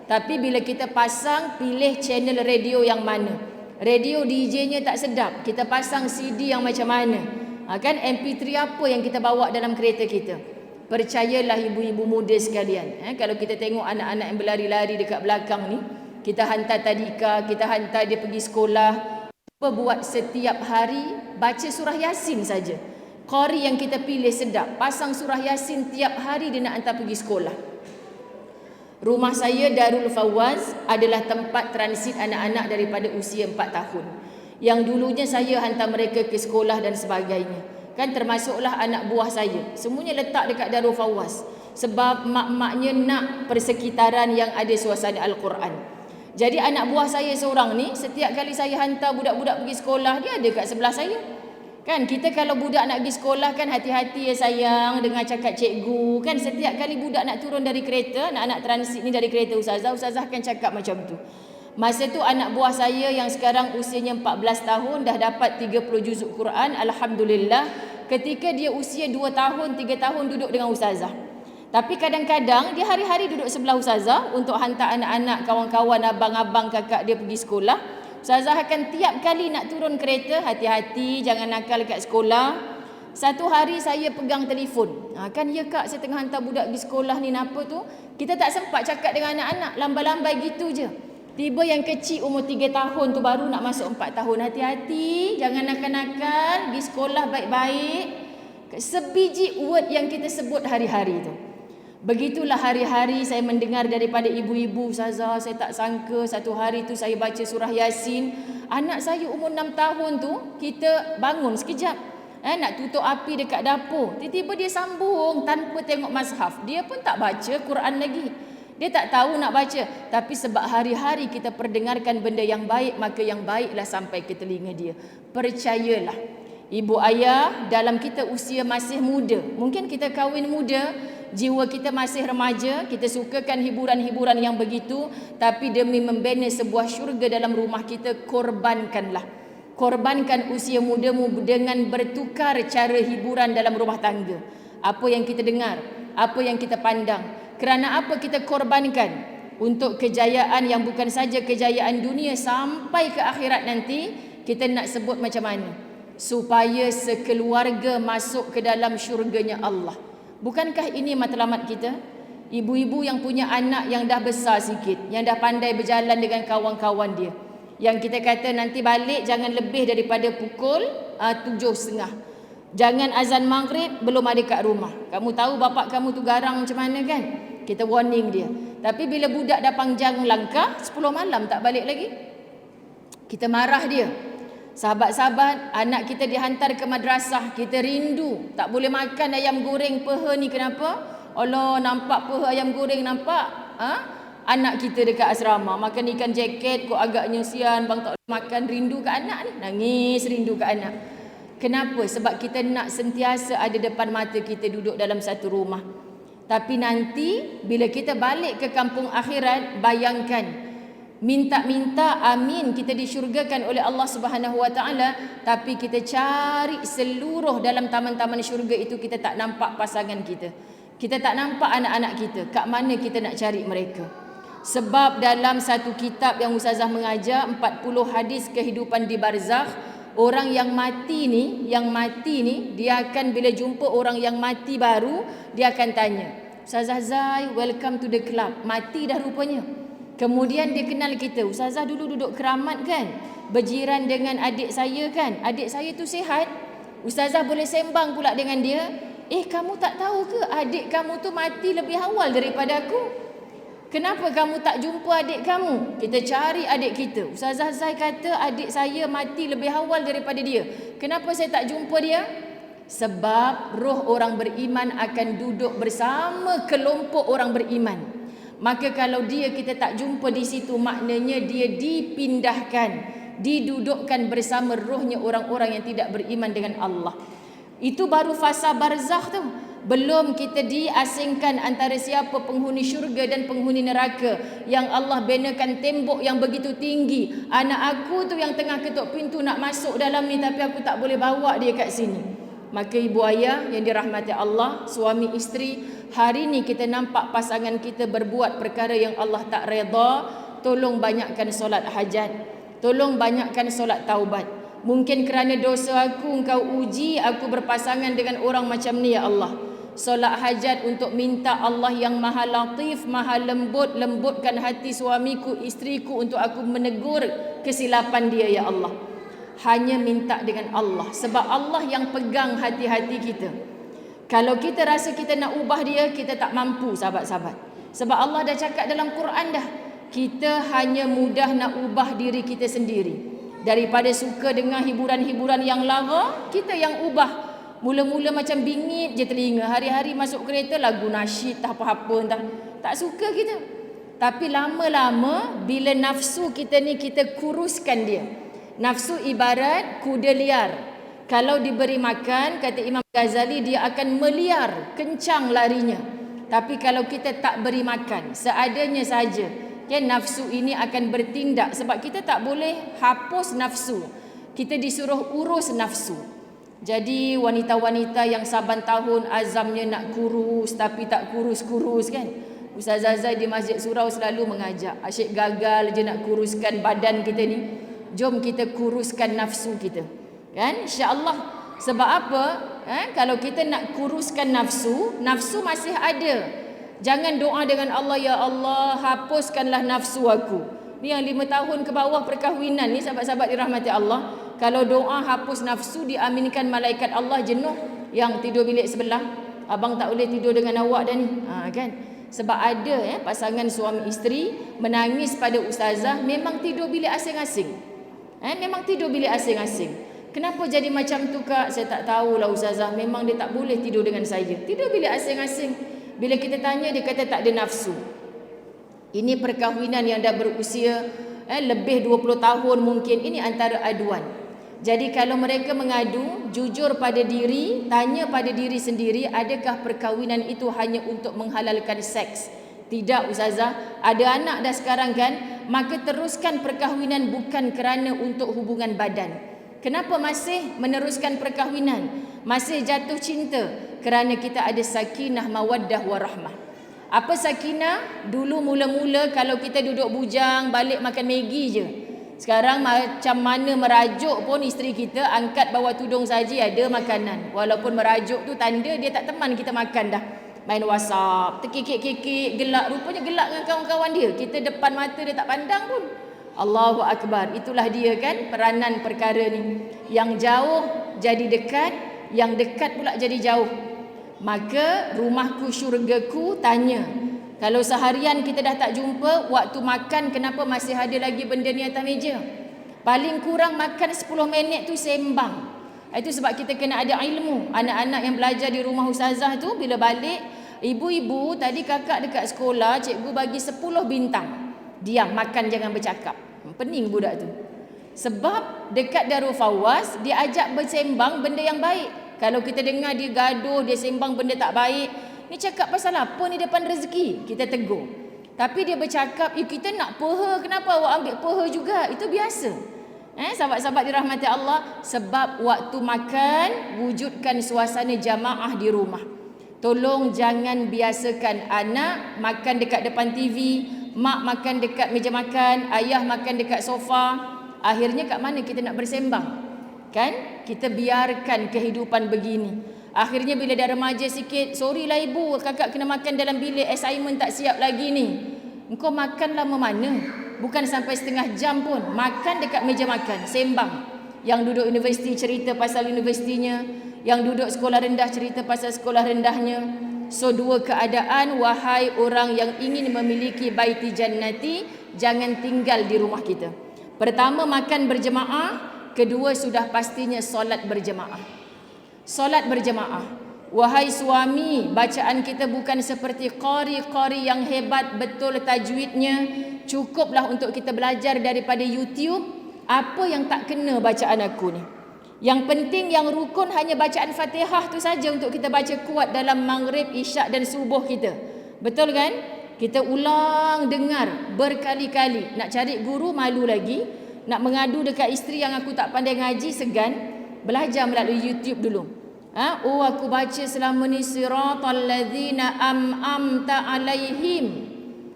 Tapi bila kita pasang, pilih channel radio yang mana. Radio DJ-nya tak sedap, kita pasang CD yang macam mana. Kan MP3 apa yang kita bawa dalam kereta kita. Percayalah ibu-ibu muda sekalian, kalau kita tengok anak-anak yang berlari-lari dekat belakang ni, kita hantar tadika, kita hantar dia pergi sekolah, apa buat setiap hari baca surah Yasin saja. Qari yang kita pilih sedap, pasang surah Yasin tiap hari dia nak hantar pergi sekolah. Rumah saya Darul Fawaz adalah tempat transit anak-anak daripada usia 4 tahun. Yang dulunya saya hantar mereka ke sekolah dan sebagainya. Kan termasuklah anak buah saya. Semuanya letak dekat Darul Fawaz. Sebab mak-maknya nak persekitaran yang ada suasana Al-Quran. Jadi anak buah saya seorang ni, setiap kali saya hantar budak-budak pergi sekolah, dia ada kat sebelah saya. Kan kita kalau budak nak pergi sekolah kan hati-hati ya sayang dengar cakap cikgu. Kan setiap kali budak nak turun dari kereta, anak-anak transit ni dari kereta ustazah akan cakap macam tu. Masa tu anak buah saya yang sekarang usianya 14 tahun dah dapat 30 juzuk Quran, alhamdulillah. Ketika dia usia 2 tahun, 3 tahun duduk dengan ustazah. Tapi kadang-kadang dia hari-hari duduk sebelah ustazah untuk hantar anak-anak, kawan-kawan, abang-abang, kakak dia pergi sekolah. Ustazah akan tiap kali nak turun kereta, hati-hati jangan nakal kat sekolah. Satu hari saya pegang telefon. Kan ya kak, saya tengah hantar budak pergi sekolah ni, apa tu? Kita tak sempat cakap dengan anak-anak, lambai-lambai gitu je. Tiba yang kecil umur 3 tahun tu baru nak masuk 4 tahun. Hati-hati, jangan nakal-nakal, pergi sekolah baik-baik. Sebiji word yang kita sebut hari-hari tu. Begitulah hari-hari saya mendengar daripada ibu-ibu, ustazah, saya tak sangka satu hari tu saya baca surah Yasin. Anak saya umur 6 tahun tu, kita bangun sekejap, nak tutup api dekat dapur. Tiba-tiba dia sambung tanpa tengok mazhaf. Dia pun tak baca Quran lagi. Dia tak tahu nak baca. Tapi sebab hari-hari kita perdengarkan benda yang baik, maka yang baiklah sampai ke telinga dia. Percayalah, ibu ayah, dalam kita usia masih muda, mungkin kita kahwin muda, jiwa kita masih remaja, kita sukakan hiburan-hiburan yang begitu, tapi demi membina sebuah syurga dalam rumah kita, korbankanlah. Korbankan usia mudamu dengan bertukar cara hiburan dalam rumah tangga. Apa yang kita dengar, apa yang kita pandang. Kerana apa kita korbankan? Untuk kejayaan yang bukan saja kejayaan dunia, sampai ke akhirat nanti, kita nak sebut macam mana? Supaya sekeluarga masuk ke dalam syurganya Allah. Bukankah ini matlamat kita? Ibu-ibu yang punya anak yang dah besar sikit, yang dah pandai berjalan dengan kawan-kawan dia, yang kita kata nanti balik jangan lebih daripada pukul 7.30. Jangan azan maghrib belum ada kat rumah. Kamu tahu bapak kamu tu garang macam mana kan? Kita warning dia. Tapi bila budak dah panjang langkah, 10 malam tak balik lagi, kita marah dia. Sahabat-sahabat, anak kita dihantar ke madrasah, kita rindu. Tak boleh makan ayam goreng peha ni, kenapa? Allah, nampak peha ayam goreng, nampak? Anak kita dekat asrama makan ikan jaket, kok agaknya sian bang, tak boleh makan. Rindu ke anak ni, nangis rindu ke anak. Kenapa? Sebab kita nak sentiasa ada depan mata kita duduk dalam satu rumah. Tapi nanti bila kita balik ke kampung akhirat, bayangkan, minta-minta amin kita disyurgakan oleh Allah Subhanahu Wa Taala, tapi kita cari seluruh dalam taman-taman syurga itu, kita tak nampak pasangan kita. Kita tak nampak anak-anak kita. Kat mana kita nak cari mereka? Sebab dalam satu kitab yang Ustazah mengajar, 40 hadis kehidupan di barzakh, orang yang mati ni, dia akan bila jumpa orang yang mati baru, dia akan tanya, Ustazah Zai, welcome to the club. Mati dah rupanya. Kemudian dia kenal kita. Ustazah dulu duduk keramat kan? Berjiran dengan adik saya kan? Adik saya tu sihat. Ustazah boleh sembang pula dengan dia. Kamu tak tahu ke adik kamu tu mati lebih awal daripada aku? Kenapa kamu tak jumpa adik kamu? Kita cari adik kita. Ustazah Zai kata adik saya mati lebih awal daripada dia. Kenapa saya tak jumpa dia? Sebab roh orang beriman akan duduk bersama kelompok orang beriman. Maka kalau kita tak jumpa di situ, maknanya dia dipindahkan, didudukkan bersama rohnya orang-orang yang tidak beriman dengan Allah. Itu baru fasa barzakh tu. Belum kita diasingkan antara siapa penghuni syurga dan penghuni neraka, yang Allah benakan tembok yang begitu tinggi. Anak aku tu yang tengah ketuk pintu nak masuk dalam ni, tapi aku tak boleh bawa dia kat sini. Maka ibu ayah yang dirahmati Allah, suami isteri, hari ni kita nampak pasangan kita berbuat perkara yang Allah tak redha, tolong banyakkan solat hajat, tolong banyakkan solat taubat. Mungkin kerana dosa aku, engkau uji aku berpasangan dengan orang macam ni ya Allah. Solat hajat untuk minta Allah yang maha latif, maha lembut, lembutkan hati suamiku, isteriku untuk aku menegur kesilapan dia ya Allah. Hanya minta dengan Allah, sebab Allah yang pegang hati-hati kita. Kalau kita rasa kita nak ubah dia, kita tak mampu sahabat-sahabat. Sebab Allah dah cakap dalam Quran dah, kita hanya mudah nak ubah diri kita sendiri. Daripada suka dengar hiburan-hiburan yang lara, kita yang ubah. Mula-mula macam bingit je telinga, hari-hari masuk kereta lagu nasyid tak apa-apa entah. Tak suka kita. Tapi lama-lama bila nafsu kita ni kita kuruskan dia. Nafsu ibarat kuda liar. Kalau diberi makan, kata Imam Ghazali, dia akan meliar, kencang larinya. Tapi kalau kita tak beri makan, seadanya saja, nafsu ini akan bertindak. Sebab kita tak boleh hapus nafsu, kita disuruh urus nafsu. Jadi wanita-wanita yang saban tahun azamnya nak kurus tapi tak kurus-kurus kan. Ustazah Zai di Masjid Surau selalu mengajak, asyik gagal je nak kuruskan badan kita ni. Jom kita kuruskan nafsu kita. Kan? Insya-Allah. Sebab apa? Kalau kita nak kuruskan nafsu, nafsu masih ada. Jangan doa dengan Allah, ya Allah, hapuskanlah nafsu aku. Ni yang 5 tahun ke bawah perkahwinan ni, sahabat-sahabat dirahmati Allah. Kalau doa hapus nafsu, diaminkan malaikat Allah jenuh. Yang tidur bilik sebelah, abang tak boleh tidur dengan awak dah ni. Kan? Sebab ada pasangan suami isteri menangis pada ustazah, memang tidur bilik asing-asing. Memang tidur bilik asing-asing. Kenapa jadi macam tu kak? Saya tak tahulah ustazah. Memang dia tak boleh tidur dengan saya. Tidur bilik asing-asing. Bila kita tanya, dia kata tak ada nafsu. Ini perkahwinan yang dah berusia lebih 20 tahun mungkin. Ini antara aduan. Jadi kalau mereka mengadu, jujur pada diri, tanya pada diri sendiri, adakah perkahwinan itu hanya untuk menghalalkan seks? Tidak ustazah, ada anak dah sekarang kan, maka teruskan perkahwinan bukan kerana untuk hubungan badan. Kenapa masih meneruskan perkahwinan? Masih jatuh cinta kerana kita ada sakinah, mawaddah, warahmah. Apa sakinah? Dulu mula-mula kalau kita duduk bujang, balik makan Maggi je. Sekarang macam mana merajuk pun isteri kita, angkat bawah tudung saja ada makanan. Walaupun merajuk tu tanda dia tak teman kita makan dah. Main WhatsApp, terkikik-kikik, gelak. Rupanya gelak dengan kawan-kawan dia. Kita depan mata dia tak pandang pun. Allahu Akbar. Itulah dia kan peranan perkara ni. Yang jauh jadi dekat, yang dekat pula jadi jauh. Maka rumahku syurgaku tanya, kalau seharian kita dah tak jumpa, waktu makan kenapa masih ada lagi benda ni atas meja? Paling kurang makan 10 minit tu sembang. Itu sebab kita kena ada ilmu. Anak-anak yang belajar di rumah ustazah tu bila balik, ibu-ibu tadi kakak dekat sekolah, cikgu bagi 10 bintang. Diam, makan, jangan bercakap. Pening budak tu. Sebab dekat Darul Fawaz, dia ajak bersembang benda yang baik. Kalau kita dengar dia gaduh, dia sembang benda tak baik, ni cakap pasal apa ni depan rezeki? Kita tegur. Tapi dia bercakap, kita nak peha, kenapa awak ambil peha juga? Itu biasa. Sahabat-sahabat dirahmati Allah, sebab waktu makan wujudkan suasana jamaah di rumah. Tolong jangan biasakan anak makan dekat depan TV, mak makan dekat meja makan, ayah makan dekat sofa. Akhirnya kat mana kita nak bersembang? Kan? Kita biarkan kehidupan begini. Akhirnya bila dah remaja sikit, sorry lah ibu, kakak kena makan dalam bilik, assignment tak siap lagi ni. Engkau makan lama mana? Bukan sampai setengah jam pun. Makan dekat meja makan, sembang. Yang duduk universiti cerita pasal universitinya, yang duduk sekolah rendah cerita pasal sekolah rendahnya. So dua keadaan, wahai orang yang ingin memiliki baiti jannati, jangan tinggal di rumah kita. Pertama makan berjemaah, kedua sudah pastinya solat berjemaah. Solat berjemaah. Wahai suami, bacaan kita bukan seperti qari-qari yang hebat betul tajwidnya. Cukuplah untuk kita belajar daripada YouTube. Apa yang tak kena bacaan aku ni? Yang penting, yang rukun hanya bacaan Fatihah tu saja untuk kita baca kuat dalam maghrib, isyak dan subuh kita. Betul kan? Kita ulang dengar berkali-kali. Nak cari guru malu lagi. Nak mengadu dekat isteri yang aku tak pandai ngaji segan. Belajar melalui YouTube dulu. Oh, aku baca selama ni siratal ladzina am'amta alaihim.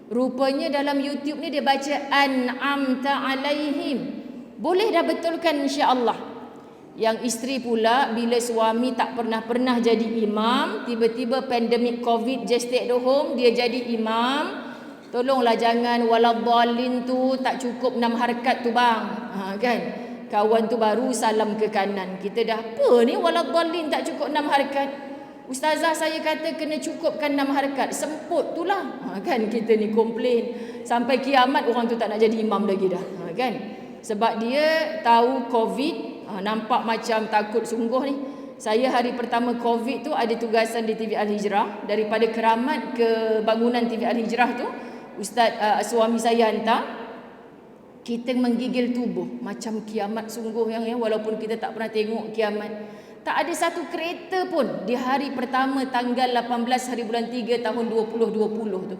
Rupanya dalam YouTube ni dia baca an'amta alaihim. Boleh dah betulkan insya-Allah. Yang isteri pula bila suami tak pernah jadi imam, tiba-tiba pandemik Covid, just stay at home, dia jadi imam. Tolonglah jangan waladhdallin tu tak cukup 6 harakat tu bang. Kan? Kawan tu baru salam ke kanan. Kita dah apa ni waladhdallin tak cukup 6 harakat. Ustazah saya kata kena cukupkan 6 harakat. Semput tu lah. Kan kita ni komplain. Sampai kiamat orang tu tak nak jadi imam lagi dah. Kan? Sebab dia tahu Covid. Nampak macam takut sungguh ni. Saya hari pertama Covid tu ada tugasan di TV Al-Hijrah. Daripada Keramat ke bangunan TV Al-Hijrah tu, Ustaz suami saya hantar. Kita menggigil tubuh macam kiamat sungguh yang walaupun kita tak pernah tengok kiamat. Tak ada satu kereta pun di hari pertama tanggal 18 hari bulan 3 tahun 2020 tu.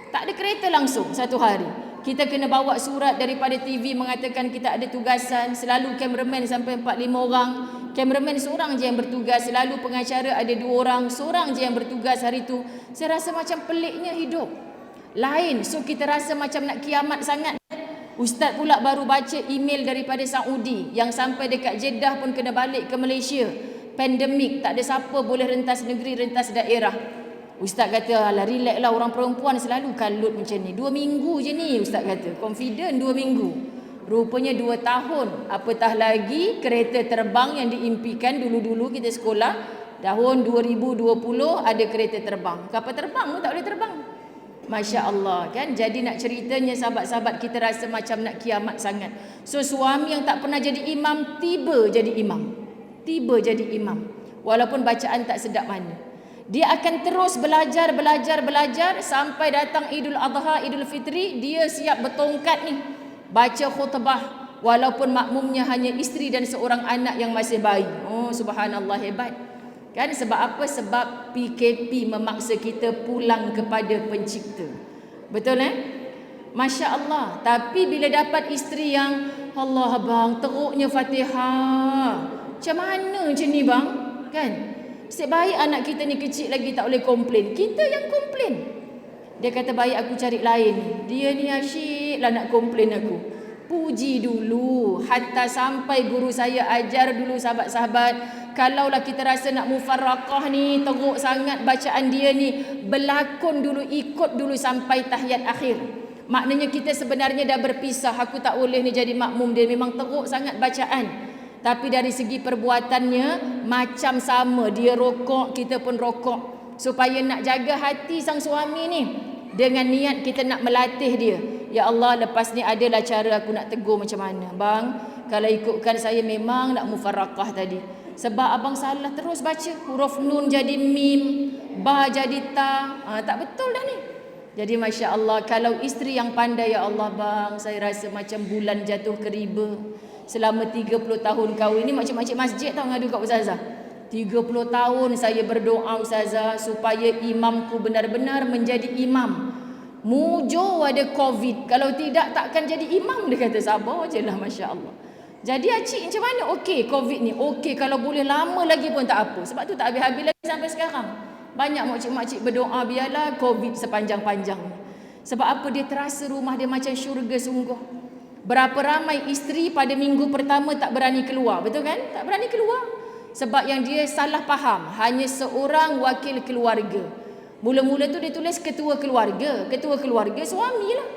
Tak ada kereta langsung satu hari. Kita kena bawa surat daripada TV mengatakan kita ada tugasan. Selalu kameraman sampai 4-5 orang. Kameraman seorang je yang bertugas. Selalu pengacara ada 2 orang. Seorang je yang bertugas hari tu. Saya rasa macam peliknya hidup. Lain. So kita rasa macam nak kiamat sangat. Ustaz pula baru baca email daripada Saudi yang sampai dekat Jeddah pun kena balik ke Malaysia. Pandemik, tak ada siapa boleh rentas negeri, rentas daerah. Ustaz kata, alah relax lah, orang perempuan selalu kalut macam ni. 2 minggu je ni Ustaz kata, confident 2 minggu. Rupanya 2 tahun. Apatah lagi kereta terbang yang diimpikan dulu-dulu kita sekolah. Tahun 2020 ada kereta terbang. Kapal terbang pun tak boleh terbang. Masya Allah kan. Jadi nak ceritanya sahabat-sahabat kita rasa macam nak kiamat sangat. So suami yang tak pernah jadi imam tiba jadi imam. Tiba jadi imam. Walaupun bacaan tak sedap mana. Dia akan terus belajar sampai datang Idul Adha, Idul Fitri, dia siap bertongkat ni. Baca khutbah walaupun makmumnya hanya isteri dan seorang anak yang masih bayi. Oh subhanallah, hebat. Kan sebab apa? Sebab PKP memaksa kita pulang kepada pencipta. Betul Masya Allah. Tapi bila dapat isteri yang Allah abang teruknya Fatihah, macam mana macam ni bang? Kan? Sebaik anak kita ni kecil lagi tak boleh komplain. Kita yang komplain. Dia kata baik aku cari lain. Dia ni asyik lah nak komplain aku. Puji dulu. Hatta sampai guru saya ajar dulu sahabat-sahabat. Kalaulah kita rasa nak mufarraqah ni, teruk sangat bacaan dia ni, berlakon dulu, ikut dulu sampai tahiyat akhir. Maknanya kita sebenarnya dah berpisah. Aku tak boleh ni jadi makmum dia. Memang teruk sangat bacaan. Tapi dari segi perbuatannya macam sama. Dia rokok, kita pun rokok. Supaya nak jaga hati sang suami ni. Dengan niat kita nak melatih dia. Ya Allah, lepas ni adalah cara aku nak tegur macam mana. Bang, kalau ikutkan saya memang nak mufarraqah tadi. Sebab abang salah terus baca. Huruf nun jadi mim, ba jadi ta. Tak betul dah ni. Jadi Masya Allah, kalau isteri yang pandai ya Allah bang, saya rasa macam bulan jatuh ke riba. Selama 30 tahun kahwin ni makcik-makcik masjid tahu ngadu kat Ustazah. 30 tahun saya berdoa Ustazah supaya imamku benar-benar menjadi imam. Mujur ada COVID. Kalau tidak takkan jadi imam. Dia kata sabar je lah Masya Allah. Jadi acik macam mana? Okey COVID ni. Okey kalau boleh lama lagi pun tak apa. Sebab tu tak habis-habis lagi sampai sekarang. Banyak makcik-makcik berdoa biarlah COVID sepanjang-panjangnya. Sebab apa? Dia terasa rumah dia macam syurga sungguh. Berapa ramai isteri pada minggu pertama tak berani keluar. Betul kan? Tak berani keluar. Sebab yang dia salah faham, hanya seorang wakil keluarga. Mula-mula tu dia tulis ketua keluarga. Ketua keluarga suami lah.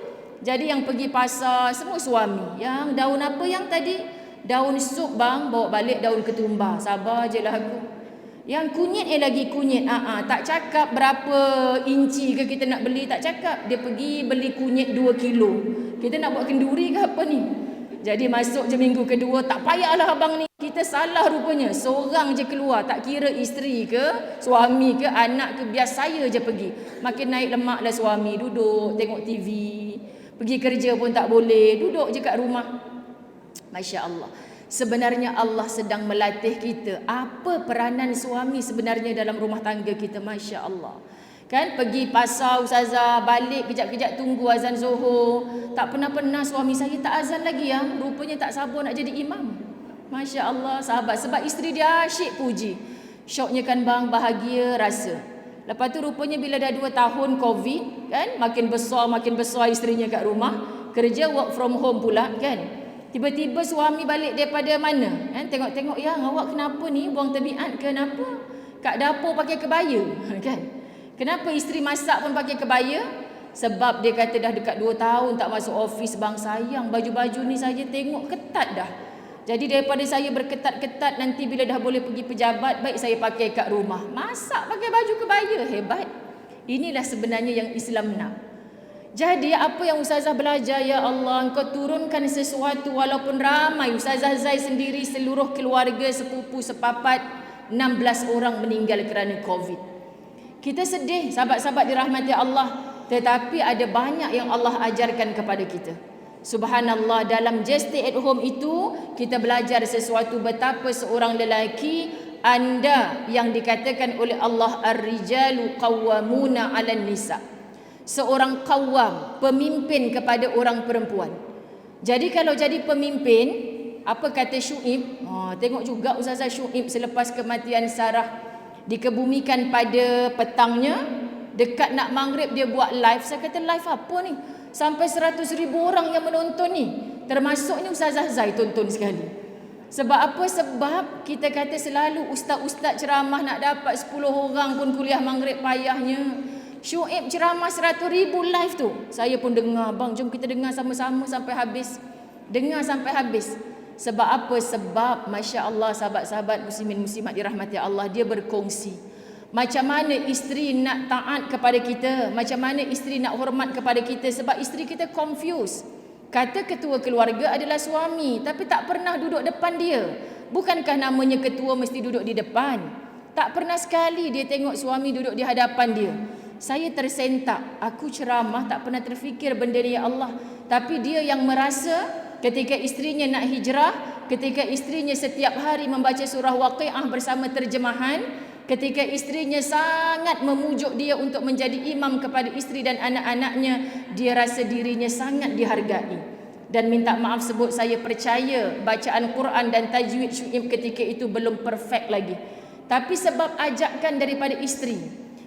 Jadi yang pergi pasar semua suami. Yang daun apa yang tadi? Daun sup bang, bawa balik daun ketumbar. Sabar je lah aku. Yang kunyit lagi kunyit. Tak cakap berapa inci ke kita nak beli, tak cakap. Dia pergi beli kunyit 2 kilo. Kita nak buat kenduri ke apa ni? Jadi masuk je minggu kedua, tak payahlah abang ni. Kita salah rupanya. Seorang je keluar. Tak kira isteri ke, suami ke, anak ke. Biar saya je pergi. Makin naik lemak lah suami. Duduk, tengok TV. Pergi kerja pun tak boleh. Duduk je kat rumah. Masya Allah. Sebenarnya Allah sedang melatih kita. Apa peranan suami sebenarnya dalam rumah tangga kita. Masya Allah. Kan pergi pasar Ustazah, balik kejap-kejap tunggu azan Zuhur. Tak pernah-pernah suami saya tak azan lagi ya. Rupanya tak sabar nak jadi imam. Masya Allah sahabat. Sebab isteri dia asyik puji. Syoknya kan bang, bahagia rasa. Lepas tu rupanya bila dah 2 tahun COVID kan, makin besar isterinya kat rumah. Kerja work from home pula kan. Tiba-tiba suami balik daripada mana kan, tengok-tengok ya awak kenapa ni, buang tebiat ke kenapa? Kat dapur pakai kebaya kan. Kenapa isteri masak pun pakai kebaya? Sebab dia kata dah dekat 2 tahun tak masuk office bang, sayang baju-baju ni saya tengok ketat dah. Jadi daripada saya berketat-ketat, nanti bila dah boleh pergi pejabat, baik saya pakai kat rumah. Masak pakai baju kebaya, hebat. Inilah sebenarnya yang Islam nak. Jadi apa yang Ustazah belajar, ya Allah, Engkau turunkan sesuatu walaupun ramai. Ustazah Zai sendiri, seluruh keluarga, sepupu, sepapat, 16 orang meninggal kerana COVID. Kita sedih, sahabat-sahabat dirahmati Allah. Tetapi ada banyak yang Allah ajarkan kepada kita. Subhanallah, dalam just stay at home itu, kita belajar sesuatu betapa seorang lelaki, anda yang dikatakan oleh Allah, Ar-rijalu qawwamuna 'alan nisa. Seorang qawwam, pemimpin kepada orang perempuan. Jadi kalau jadi pemimpin, apa kata Syuib? Tengok juga Ustazah Syuib selepas kematian Sarah, dikebumikan pada petangnya, dekat nak maghrib dia buat live. Saya kata live apa ni? Sampai 100,000 orang yang menonton ni. Termasuknya Ustazah Zai tonton sekali. Sebab apa? Sebab kita kata selalu ustaz-ustaz ceramah nak dapat 10 orang pun kuliah maghrib payahnya. Syuib ceramah 100,000 live tu. Saya pun dengar, bang jom kita dengar sama-sama sampai habis. Dengar sampai habis. Sebab apa? Sebab Masya Allah sahabat-sahabat muslimin muslimat dirahmati Allah, dia berkongsi macam mana isteri nak taat kepada kita, macam mana isteri nak hormat kepada kita. Sebab isteri kita confused. Kata ketua keluarga adalah suami, tapi tak pernah duduk depan dia. Bukankah namanya ketua mesti duduk di depan? Tak pernah sekali dia tengok suami duduk di hadapan dia. Saya tersentak, aku ceramah tak pernah terfikir benda ni ya Allah. Tapi dia yang merasa ketika isterinya nak hijrah, ketika isterinya setiap hari membaca surah Waqiah bersama terjemahan, ketika isterinya sangat memujuk dia untuk menjadi imam kepada isteri dan anak-anaknya, dia rasa dirinya sangat dihargai. Dan minta maaf sebut, saya percaya bacaan Quran dan tajwid Syuib ketika itu belum perfect lagi. Tapi sebab ajakan daripada isteri,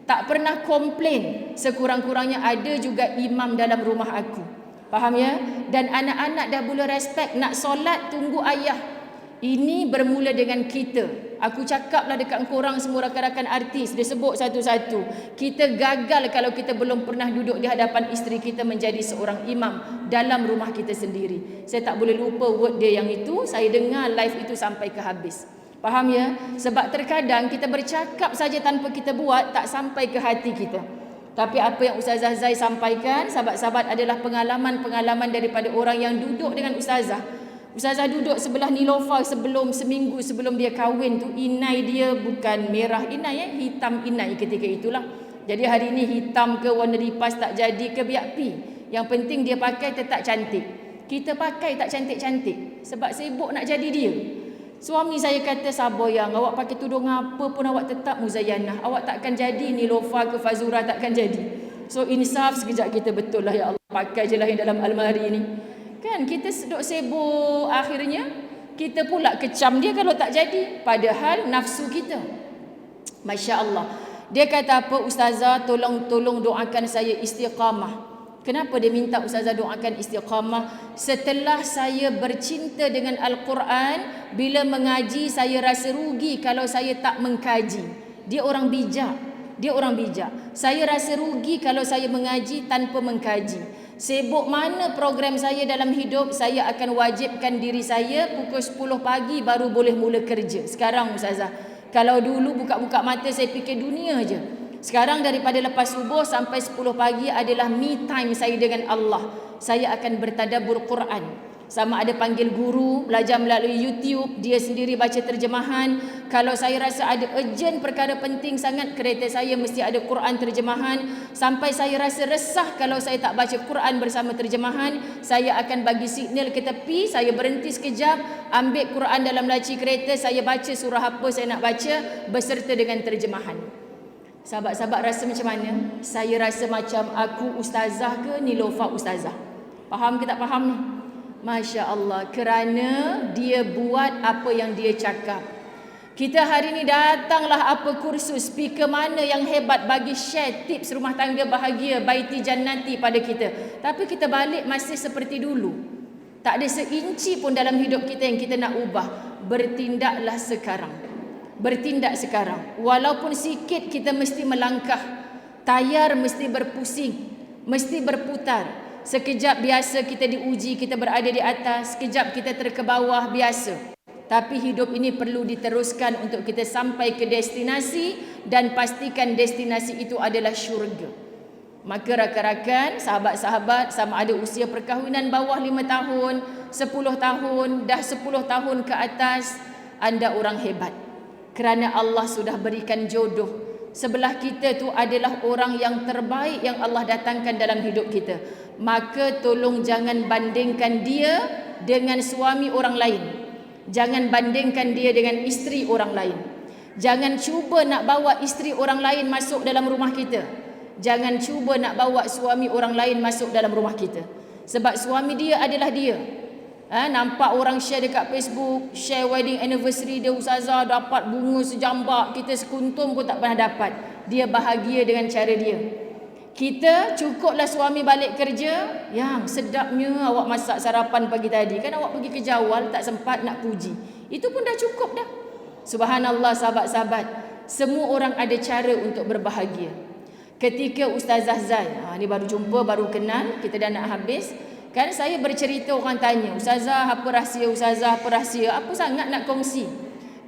tak pernah komplain. Sekurang-kurangnya ada juga imam dalam rumah aku. Faham ya? Dan anak-anak dah mula respect, nak solat tunggu ayah. Ini bermula dengan kita. Aku cakaplah dekat korang semua rakan-rakan artis, dia sebut satu-satu. Kita gagal kalau kita belum pernah duduk di hadapan isteri kita menjadi seorang imam dalam rumah kita sendiri. Saya tak boleh lupa word dia yang itu. Saya dengar live itu sampai ke habis. Faham ya? Sebab terkadang kita bercakap saja tanpa kita buat, tak sampai ke hati kita. Tapi apa yang Ustazah Zai sampaikan, sahabat-sahabat, adalah pengalaman-pengalaman daripada orang yang duduk dengan Ustazah. Ustazah duduk sebelah Nilofa seminggu sebelum dia kahwin tu, inai dia bukan merah inai, hitam inai ketika itulah. Jadi hari ini hitam ke, warna lipas tak jadi ke, biar pi. Yang penting dia pakai tetap cantik. Kita pakai tak cantik-cantik sebab sibuk nak jadi dia. Suami saya kata, sabar yang awak pakai tudung apa pun awak tetap muzayyanah. Awak takkan jadi Nilofa ke Fazura, takkan jadi. So insaf sekejap kita, betul lah ya Allah, pakai je lah yang dalam almari ni. Kan kita seduk sibuk, akhirnya kita pula kecam dia kalau tak jadi. Padahal nafsu kita. Masya Allah. Dia kata apa, Ustazah tolong doakan saya istiqamah. Kenapa dia minta Ustazah doakan istiqamah? Setelah saya bercinta dengan Al-Quran, bila mengaji saya rasa rugi kalau saya tak mengkaji. Dia orang bijak. Saya rasa rugi kalau saya mengaji tanpa mengkaji. Sibuk mana program saya dalam hidup, saya akan wajibkan diri saya pukul 10 pagi baru boleh mula kerja. Sekarang Ustazah, kalau dulu buka-buka mata saya fikir dunia je. Sekarang daripada lepas subuh sampai 10 pagi adalah me time saya dengan Allah. Saya akan bertadabbur Quran. Sama ada panggil guru, belajar melalui YouTube, dia sendiri baca terjemahan. Kalau saya rasa ada urgent perkara penting sangat, kereta saya mesti ada Quran terjemahan. Sampai saya rasa resah kalau saya tak baca Quran bersama terjemahan, saya akan bagi signal ke tepi, saya berhenti sekejap, ambil Quran dalam laci kereta, saya baca surah apa saya nak baca beserta dengan terjemahan. Sahabat-sahabat rasa macam mana? Saya rasa macam aku ustazah ke Nilofa ustazah. Faham ke tak faham ni? Masya Allah, kerana dia buat apa yang dia cakap. Kita hari ni datanglah apa kursus, speaker mana yang hebat bagi share tips rumah tangga bahagia, baiti jannati pada kita. Tapi kita balik masih seperti dulu. Tak ada seinci pun dalam hidup kita yang kita nak ubah. Bertindaklah sekarang. Walaupun sikit kita mesti melangkah. Tayar mesti berpusing, mesti berputar. Sekejap biasa kita diuji, kita berada di atas. Sekejap kita terke bawah, biasa. Tapi hidup ini perlu diteruskan untuk kita sampai ke destinasi. Dan pastikan destinasi itu adalah syurga. Maka rakan-rakan, sahabat-sahabat, sama ada usia perkahwinan bawah 5 tahun, 10 tahun, dah 10 tahun ke atas, anda orang hebat. Kerana Allah sudah berikan jodoh. Sebelah kita tu adalah orang yang terbaik yang Allah datangkan dalam hidup kita. Maka tolong jangan bandingkan dia dengan suami orang lain. Jangan bandingkan dia dengan isteri orang lain. Jangan cuba nak bawa isteri orang lain masuk dalam rumah kita. Jangan cuba nak bawa suami orang lain masuk dalam rumah kita. Sebab suami dia adalah dia. Nampak orang share dekat Facebook, share wedding anniversary dia, ustazah dapat bunga sejambak, kita sekuntum pun tak pernah dapat. Dia bahagia dengan cara dia. Kita cukuplah suami balik kerja, yang sedapnya awak masak sarapan pagi tadi, kan awak pergi ke Jawal tak sempat nak puji. Itu pun dah cukup dah. Subhanallah sahabat-sahabat, semua orang ada cara untuk berbahagia. Ketika Ustazah Zai, ni baru jumpa, baru kenal, kita dah nak habis. Kan saya bercerita, orang tanya, Ustazah apa rahsia, Ustazah apa rahsia, apa sangat nak kongsi.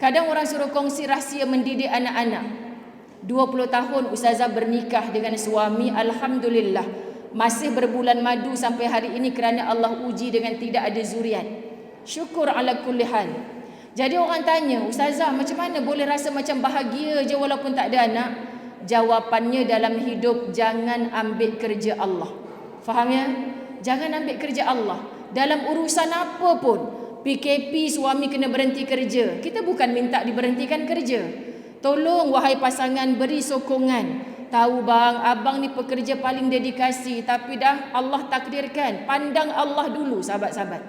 Kadang orang suruh kongsi rahsia mendidik anak-anak. 20 tahun Ustazah bernikah dengan suami, alhamdulillah. Masih berbulan madu sampai hari ini kerana Allah uji dengan tidak ada zuriat. Syukur ala kulli hal. Jadi orang tanya, Ustazah macam mana boleh rasa macam bahagia je walaupun tak ada anak? Jawapannya dalam hidup, jangan ambil kerja Allah. Faham ya? Jangan ambil kerja Allah. Dalam urusan apa pun, PKP suami kena berhenti kerja, kita bukan minta diberhentikan kerja. Tolong wahai pasangan beri sokongan. Tahu bang, abang ni pekerja paling dedikasi, tapi dah Allah takdirkan. Pandang Allah dulu sahabat-sahabat.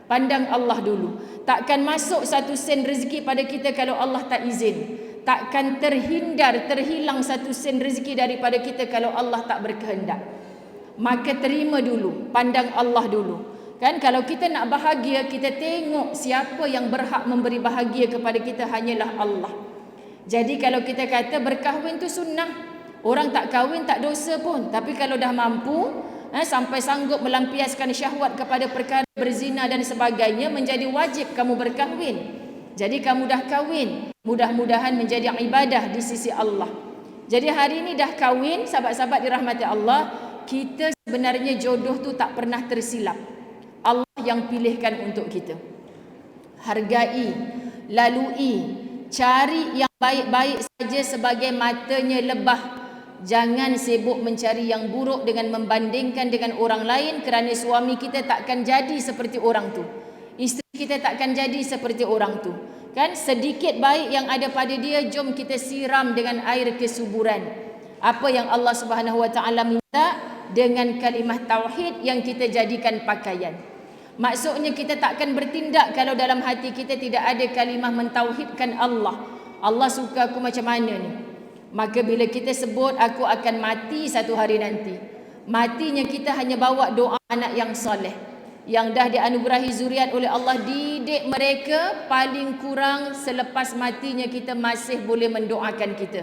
Pandang Allah dulu. Takkan masuk 1 sen rezeki pada kita kalau Allah tak izin. Takkan terhilang 1 sen rezeki daripada kita kalau Allah tak berkehendak. Maka terima dulu, pandang Allah dulu. Kan kalau kita nak bahagia, kita tengok siapa yang berhak memberi bahagia kepada kita, hanyalah Allah. Jadi kalau kita kata berkahwin tu sunnah, orang tak kahwin tak dosa pun. Tapi kalau dah mampu, sampai sanggup melampiaskan syahwat kepada perkara berzina dan sebagainya, menjadi wajib kamu berkahwin. Jadi kamu dah kahwin, mudah-mudahan menjadi ibadah di sisi Allah. Jadi hari ini dah kahwin, sahabat-sahabat dirahmati Allah, kita sebenarnya jodoh tu tak pernah tersilap. Allah yang pilihkan untuk kita. Hargai, lalui, cari yang baik-baik saja sebagai matanya lebah. Jangan sibuk mencari yang buruk dengan membandingkan dengan orang lain, kerana suami kita takkan jadi seperti orang tu. Isteri kita takkan jadi seperti orang tu. Kan sedikit baik yang ada pada dia, jom kita siram dengan air kesuburan. Apa yang Allah Subhanahu Wa Taala minta dengan kalimah tauhid yang kita jadikan pakaian. Maksudnya kita takkan bertindak kalau dalam hati kita tidak ada kalimah mentauhidkan Allah. Allah suka aku macam mana ni? Maka bila kita sebut aku akan mati satu hari nanti, matinya kita hanya bawa doa anak yang soleh, yang dah dianugerahi zuriat oleh Allah, didik mereka, paling kurang selepas matinya kita masih boleh mendoakan kita.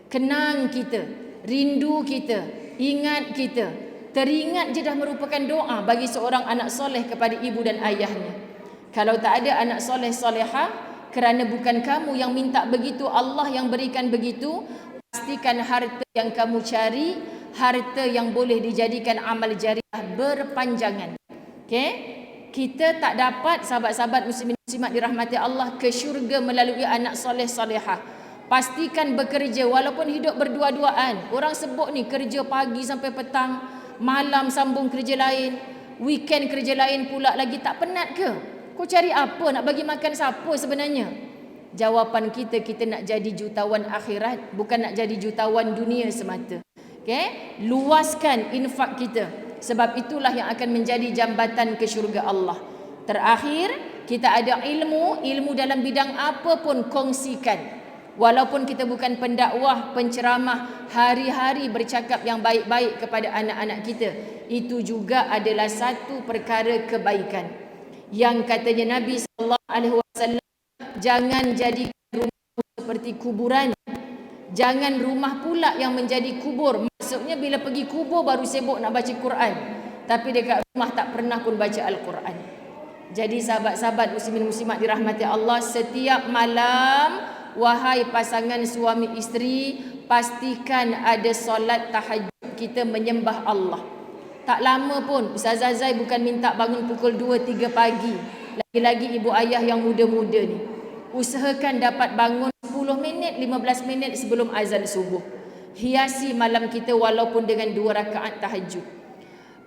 Kenang kita, rindu kita, ingat kita. Teringat je dah merupakan doa bagi seorang anak soleh kepada ibu dan ayahnya. Kalau tak ada anak soleh solehah, kerana bukan kamu yang minta begitu, Allah yang berikan begitu, pastikan harta yang kamu cari, harta yang boleh dijadikan amal jariah berpanjangan. Okay? Kita tak dapat, sahabat-sahabat muslimin muslimat dirahmati Allah, ke syurga melalui anak soleh solehah. Pastikan bekerja walaupun hidup berdua-duaan. Orang sebut ni kerja pagi sampai petang, malam sambung kerja lain, weekend kerja lain pula lagi. Tak penat ke? Kau cari apa? Nak bagi makan siapa sebenarnya? Jawapan kita, kita nak jadi jutawan akhirat, bukan nak jadi jutawan dunia semata. Okay? Luaskan infak kita, sebab itulah yang akan menjadi jambatan ke syurga Allah. Terakhir, kita ada ilmu dalam bidang apa pun kongsikan. Walaupun kita bukan pendakwah, penceramah, hari-hari bercakap yang baik-baik kepada anak-anak kita, itu juga adalah satu perkara kebaikan. Yang katanya Nabi SAW, jangan jadikan rumah seperti kuburan. Jangan rumah pula yang menjadi kubur. Maksudnya bila pergi kubur baru sibuk nak baca Quran, tapi dekat rumah tak pernah pun baca Al-Quran. Jadi sahabat-sahabat muslimin muslimat dirahmati Allah, setiap malam, wahai pasangan suami isteri, pastikan ada solat tahajud kita menyembah Allah. Tak lama pun, Ustazah Zai bukan minta bangun pukul 2-3 pagi. Lagi-lagi ibu ayah yang muda-muda ni, usahakan dapat bangun 10 minit, 15 minit sebelum azan subuh. Hiasi malam kita walaupun dengan 2 rakaat tahajud.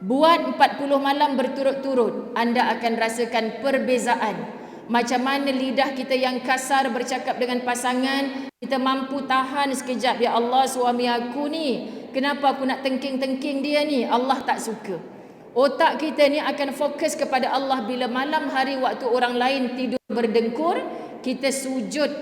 Buat 40 malam berturut-turut, anda akan rasakan perbezaan. Macam mana lidah kita yang kasar bercakap dengan pasangan, kita mampu tahan sekejap. Ya Allah, suami aku ni, kenapa aku nak tengking-tengking dia ni? Allah tak suka. Otak kita ni akan fokus kepada Allah. Bila malam hari waktu orang lain tidur berdengkur, kita sujud,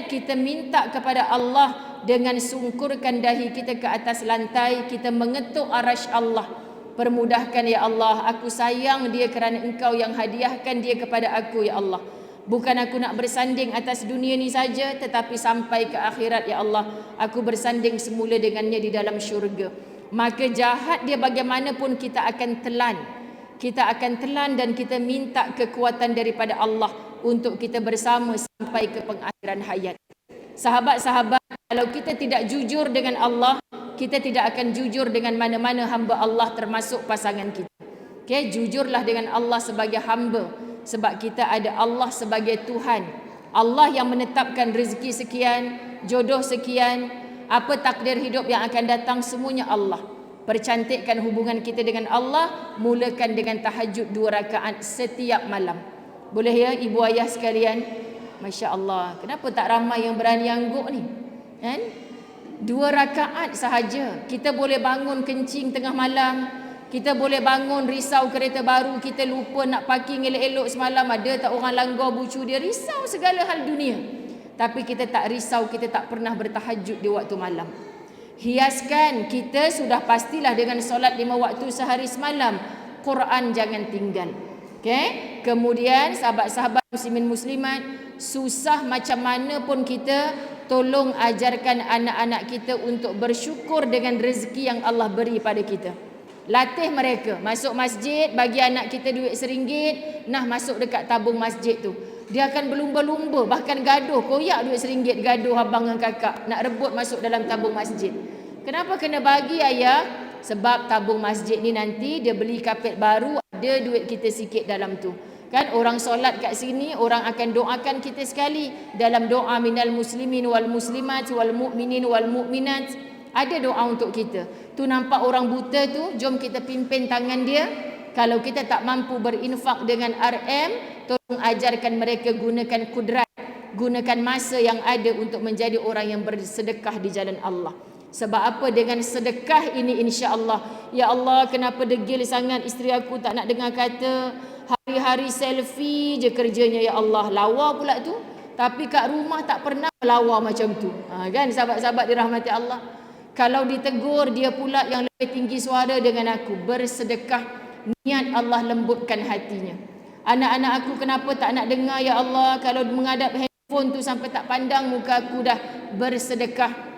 kita minta kepada Allah dengan sungkurkan dahi kita ke atas lantai, kita mengetuk arasy Allah. Permudahkan ya Allah, aku sayang dia kerana engkau yang hadiahkan dia kepada aku ya Allah. Bukan aku nak bersanding atas dunia ni saja, tetapi sampai ke akhirat ya Allah, aku bersanding semula dengannya di dalam syurga. Maka jahat dia bagaimanapun kita akan telan. Kita akan telan dan kita minta kekuatan daripada Allah untuk kita bersama sampai ke pengakhiran hayat. Sahabat-sahabat, kalau kita tidak jujur dengan Allah, kita tidak akan jujur dengan mana-mana hamba Allah termasuk pasangan kita. Okay, jujurlah dengan Allah sebagai hamba, sebab kita ada Allah sebagai Tuhan. Allah yang menetapkan rezeki sekian, jodoh sekian, apa takdir hidup yang akan datang, semuanya Allah. Percantikkan hubungan kita dengan Allah, mulakan dengan tahajud 2 rakaat setiap malam. Boleh ya ibu ayah sekalian? Masya Allah, kenapa tak ramai yang berani angguk ni? Kan? 2 rakaat sahaja. Kita boleh bangun kencing tengah malam, kita boleh bangun risau kereta baru, kita lupa nak parking elok-elok semalam, ada tak orang langgar bucu dia, risau segala hal dunia. Tapi kita tak risau, kita tak pernah bertahajud di waktu malam. Hiaskan kita sudah pastilah dengan solat 5 waktu sehari semalam. Quran jangan tinggal. Okay? Kemudian sahabat-sahabat muslimin muslimat, susah macam mana pun kita, tolong ajarkan anak-anak kita untuk bersyukur dengan rezeki yang Allah beri pada kita. Latih mereka masuk masjid, bagi anak kita duit RM1, nah masuk dekat tabung masjid tu. Dia akan berlumba-lumba, bahkan gaduh, koyak duit RM1, gaduh abang dengan kakak nak rebut masuk dalam tabung masjid. Kenapa kena bagi ayah? Sebab tabung masjid ni nanti dia beli kapet baru, ada duit kita sikit dalam tu. Kan orang solat kat sini, orang akan doakan kita sekali dalam doa minal muslimin wal muslimat wal mu'minin wal mu'minat. Ada doa untuk kita. Tu nampak orang buta tu, jom kita pimpin tangan dia. Kalau kita tak mampu berinfak dengan RM, tolong ajarkan mereka gunakan kudrat, gunakan masa yang ada untuk menjadi orang yang bersedekah di jalan Allah. Sebab apa? Dengan sedekah ini insya-Allah, ya Allah, kenapa degil sangat isteri aku tak nak dengar kata, hari-hari selfie je kerjanya, ya Allah. Lawa pula tu. Tapi kat rumah tak pernah lawa macam tu. Kan sahabat-sahabat dirahmati Allah. Kalau ditegur, dia pula yang lebih tinggi suara dengan aku. Bersedekah, niat Allah lembutkan hatinya. Anak-anak aku kenapa tak nak dengar, ya Allah? Kalau menghadap handphone tu sampai tak pandang muka aku dah. Bersedekah.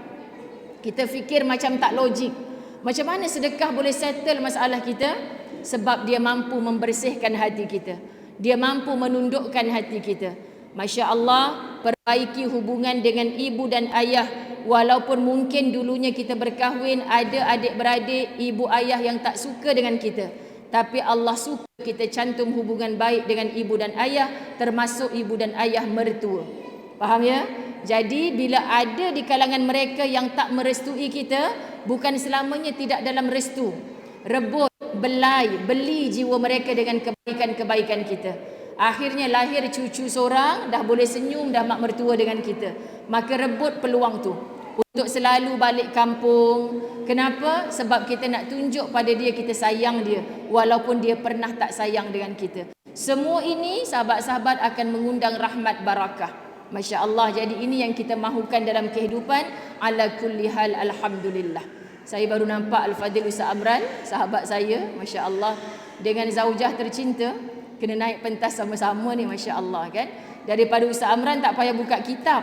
Kita fikir macam tak logik. Macam mana sedekah boleh settle masalah kita? Sebab dia mampu membersihkan hati kita. Dia mampu menundukkan hati kita. Masya Allah, perbaiki hubungan dengan ibu dan ayah. Walaupun mungkin dulunya kita berkahwin, ada adik-beradik, ibu ayah yang tak suka dengan kita, tapi Allah suka kita cantum hubungan baik dengan ibu dan ayah, termasuk ibu dan ayah mertua. Faham ya? Jadi bila ada di kalangan mereka yang tak merestui kita, bukan selamanya tidak dalam restu. Rebut, belai, beli jiwa mereka dengan kebaikan-kebaikan kita. Akhirnya lahir cucu seorang, dah boleh senyum dah mak mertua dengan kita. Maka rebut peluang tu untuk selalu balik kampung. Kenapa? Sebab kita nak tunjuk pada dia kita sayang dia, walaupun dia pernah tak sayang dengan kita. Semua ini sahabat-sahabat akan mengundang rahmat barakah. Masya Allah. Jadi ini yang kita mahukan dalam kehidupan. Ala kulli hal, alhamdulillah. Saya baru nampak Al-Fadhil Ustaz Amran, sahabat saya, Masya Allah, dengan zaujah tercinta, kena naik pentas sama-sama ni, Masya Allah kan. Daripada Ustaz Amran tak payah buka kitab,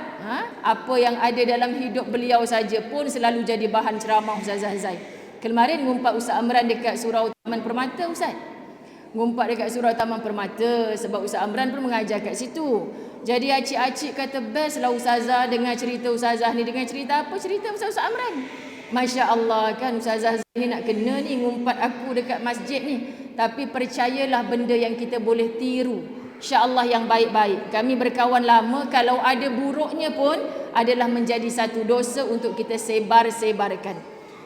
apa yang ada dalam hidup beliau saja pun selalu jadi bahan ceramah Ustazah Zai. Kemarin ngumpat Ustaz Amran dekat Surau Taman Permata, Ustaz. Ngumpat dekat Surau Taman Permata sebab Ustaz Amran pun mengajar kat situ. Jadi acik-acik kata best lah Ustazah dengar cerita Ustazah ni. Dengar cerita apa? Cerita Ustaz Amran. Masya Allah kan, Ustazah Zai ni nak kena ni ngumpat aku dekat masjid ni. Tapi percayalah benda yang kita boleh tiru, insya-Allah yang baik-baik. Kami berkawan lama, kalau ada buruknya pun adalah menjadi satu dosa untuk kita sebar-sebarkan.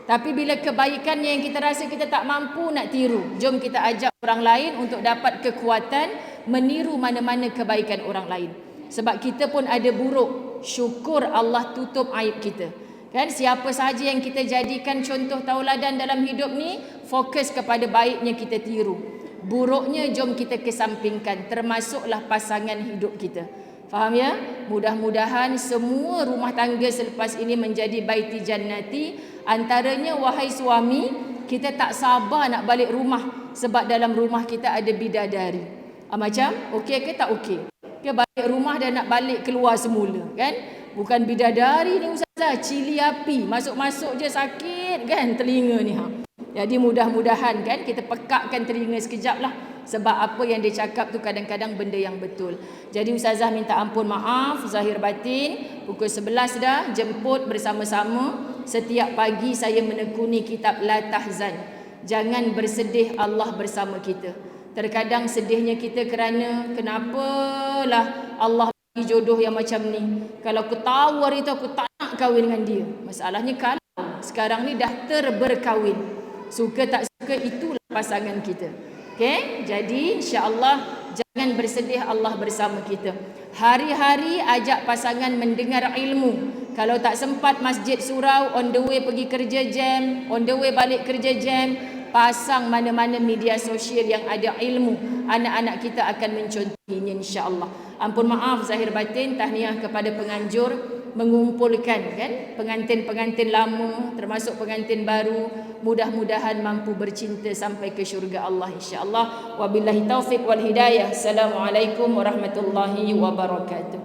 Tapi bila kebaikannya yang kita rasa kita tak mampu nak tiru, jom kita ajak orang lain untuk dapat kekuatan meniru mana-mana kebaikan orang lain. Sebab kita pun ada buruk, syukur Allah tutup aib kita. Kan, siapa sahaja yang kita jadikan contoh tauladan dalam hidup ni, fokus kepada baiknya kita tiru. Buruknya jom kita kesampingkan, termasuklah pasangan hidup kita. Faham ya? Mudah-mudahan semua rumah tangga selepas ini menjadi baiti jannati. Antaranya, wahai suami, kita tak sabar nak balik rumah sebab dalam rumah kita ada bidadari. Macam okey ke tak okey? Ke balik rumah dan nak balik keluar semula kan? Bukan bidadari ni Ustazah, cili api, masuk-masuk je sakit kan telinga ni. Jadi mudah-mudahan kan kita pekakkan telinga sekejap lah. Sebab apa yang dia cakap tu kadang-kadang benda yang betul. Jadi Ustazah minta ampun maaf zahir batin. Pukul 11 dah, jemput bersama-sama. Setiap pagi saya menekuni kitab La Tahzan. Jangan bersedih, Allah bersama kita. Terkadang sedihnya kita kerana kenapalah Allah bagi jodoh yang macam ni. Kalau aku tahu hari tu aku tak nak kahwin dengan dia. Masalahnya kalau sekarang ni dah terberkahwin, suka tak suka itulah pasangan kita. Okey, jadi insya-Allah jangan bersedih, Allah bersama kita. Hari-hari ajak pasangan mendengar ilmu. Kalau tak sempat masjid surau, on the way pergi kerja jam, on the way balik kerja jam, pasang mana-mana media sosial yang ada ilmu. Anak-anak kita akan mencontohinya insya-Allah. Ampun maaf zahir batin, tahniah kepada penganjur mengumpulkan kan pengantin-pengantin lama termasuk pengantin baru. Mudah-mudahan mampu bercinta sampai ke syurga Allah insya-Allah. Wabillahi taufik wal hidayah. Assalamualaikum warahmatullahi wabarakatuh.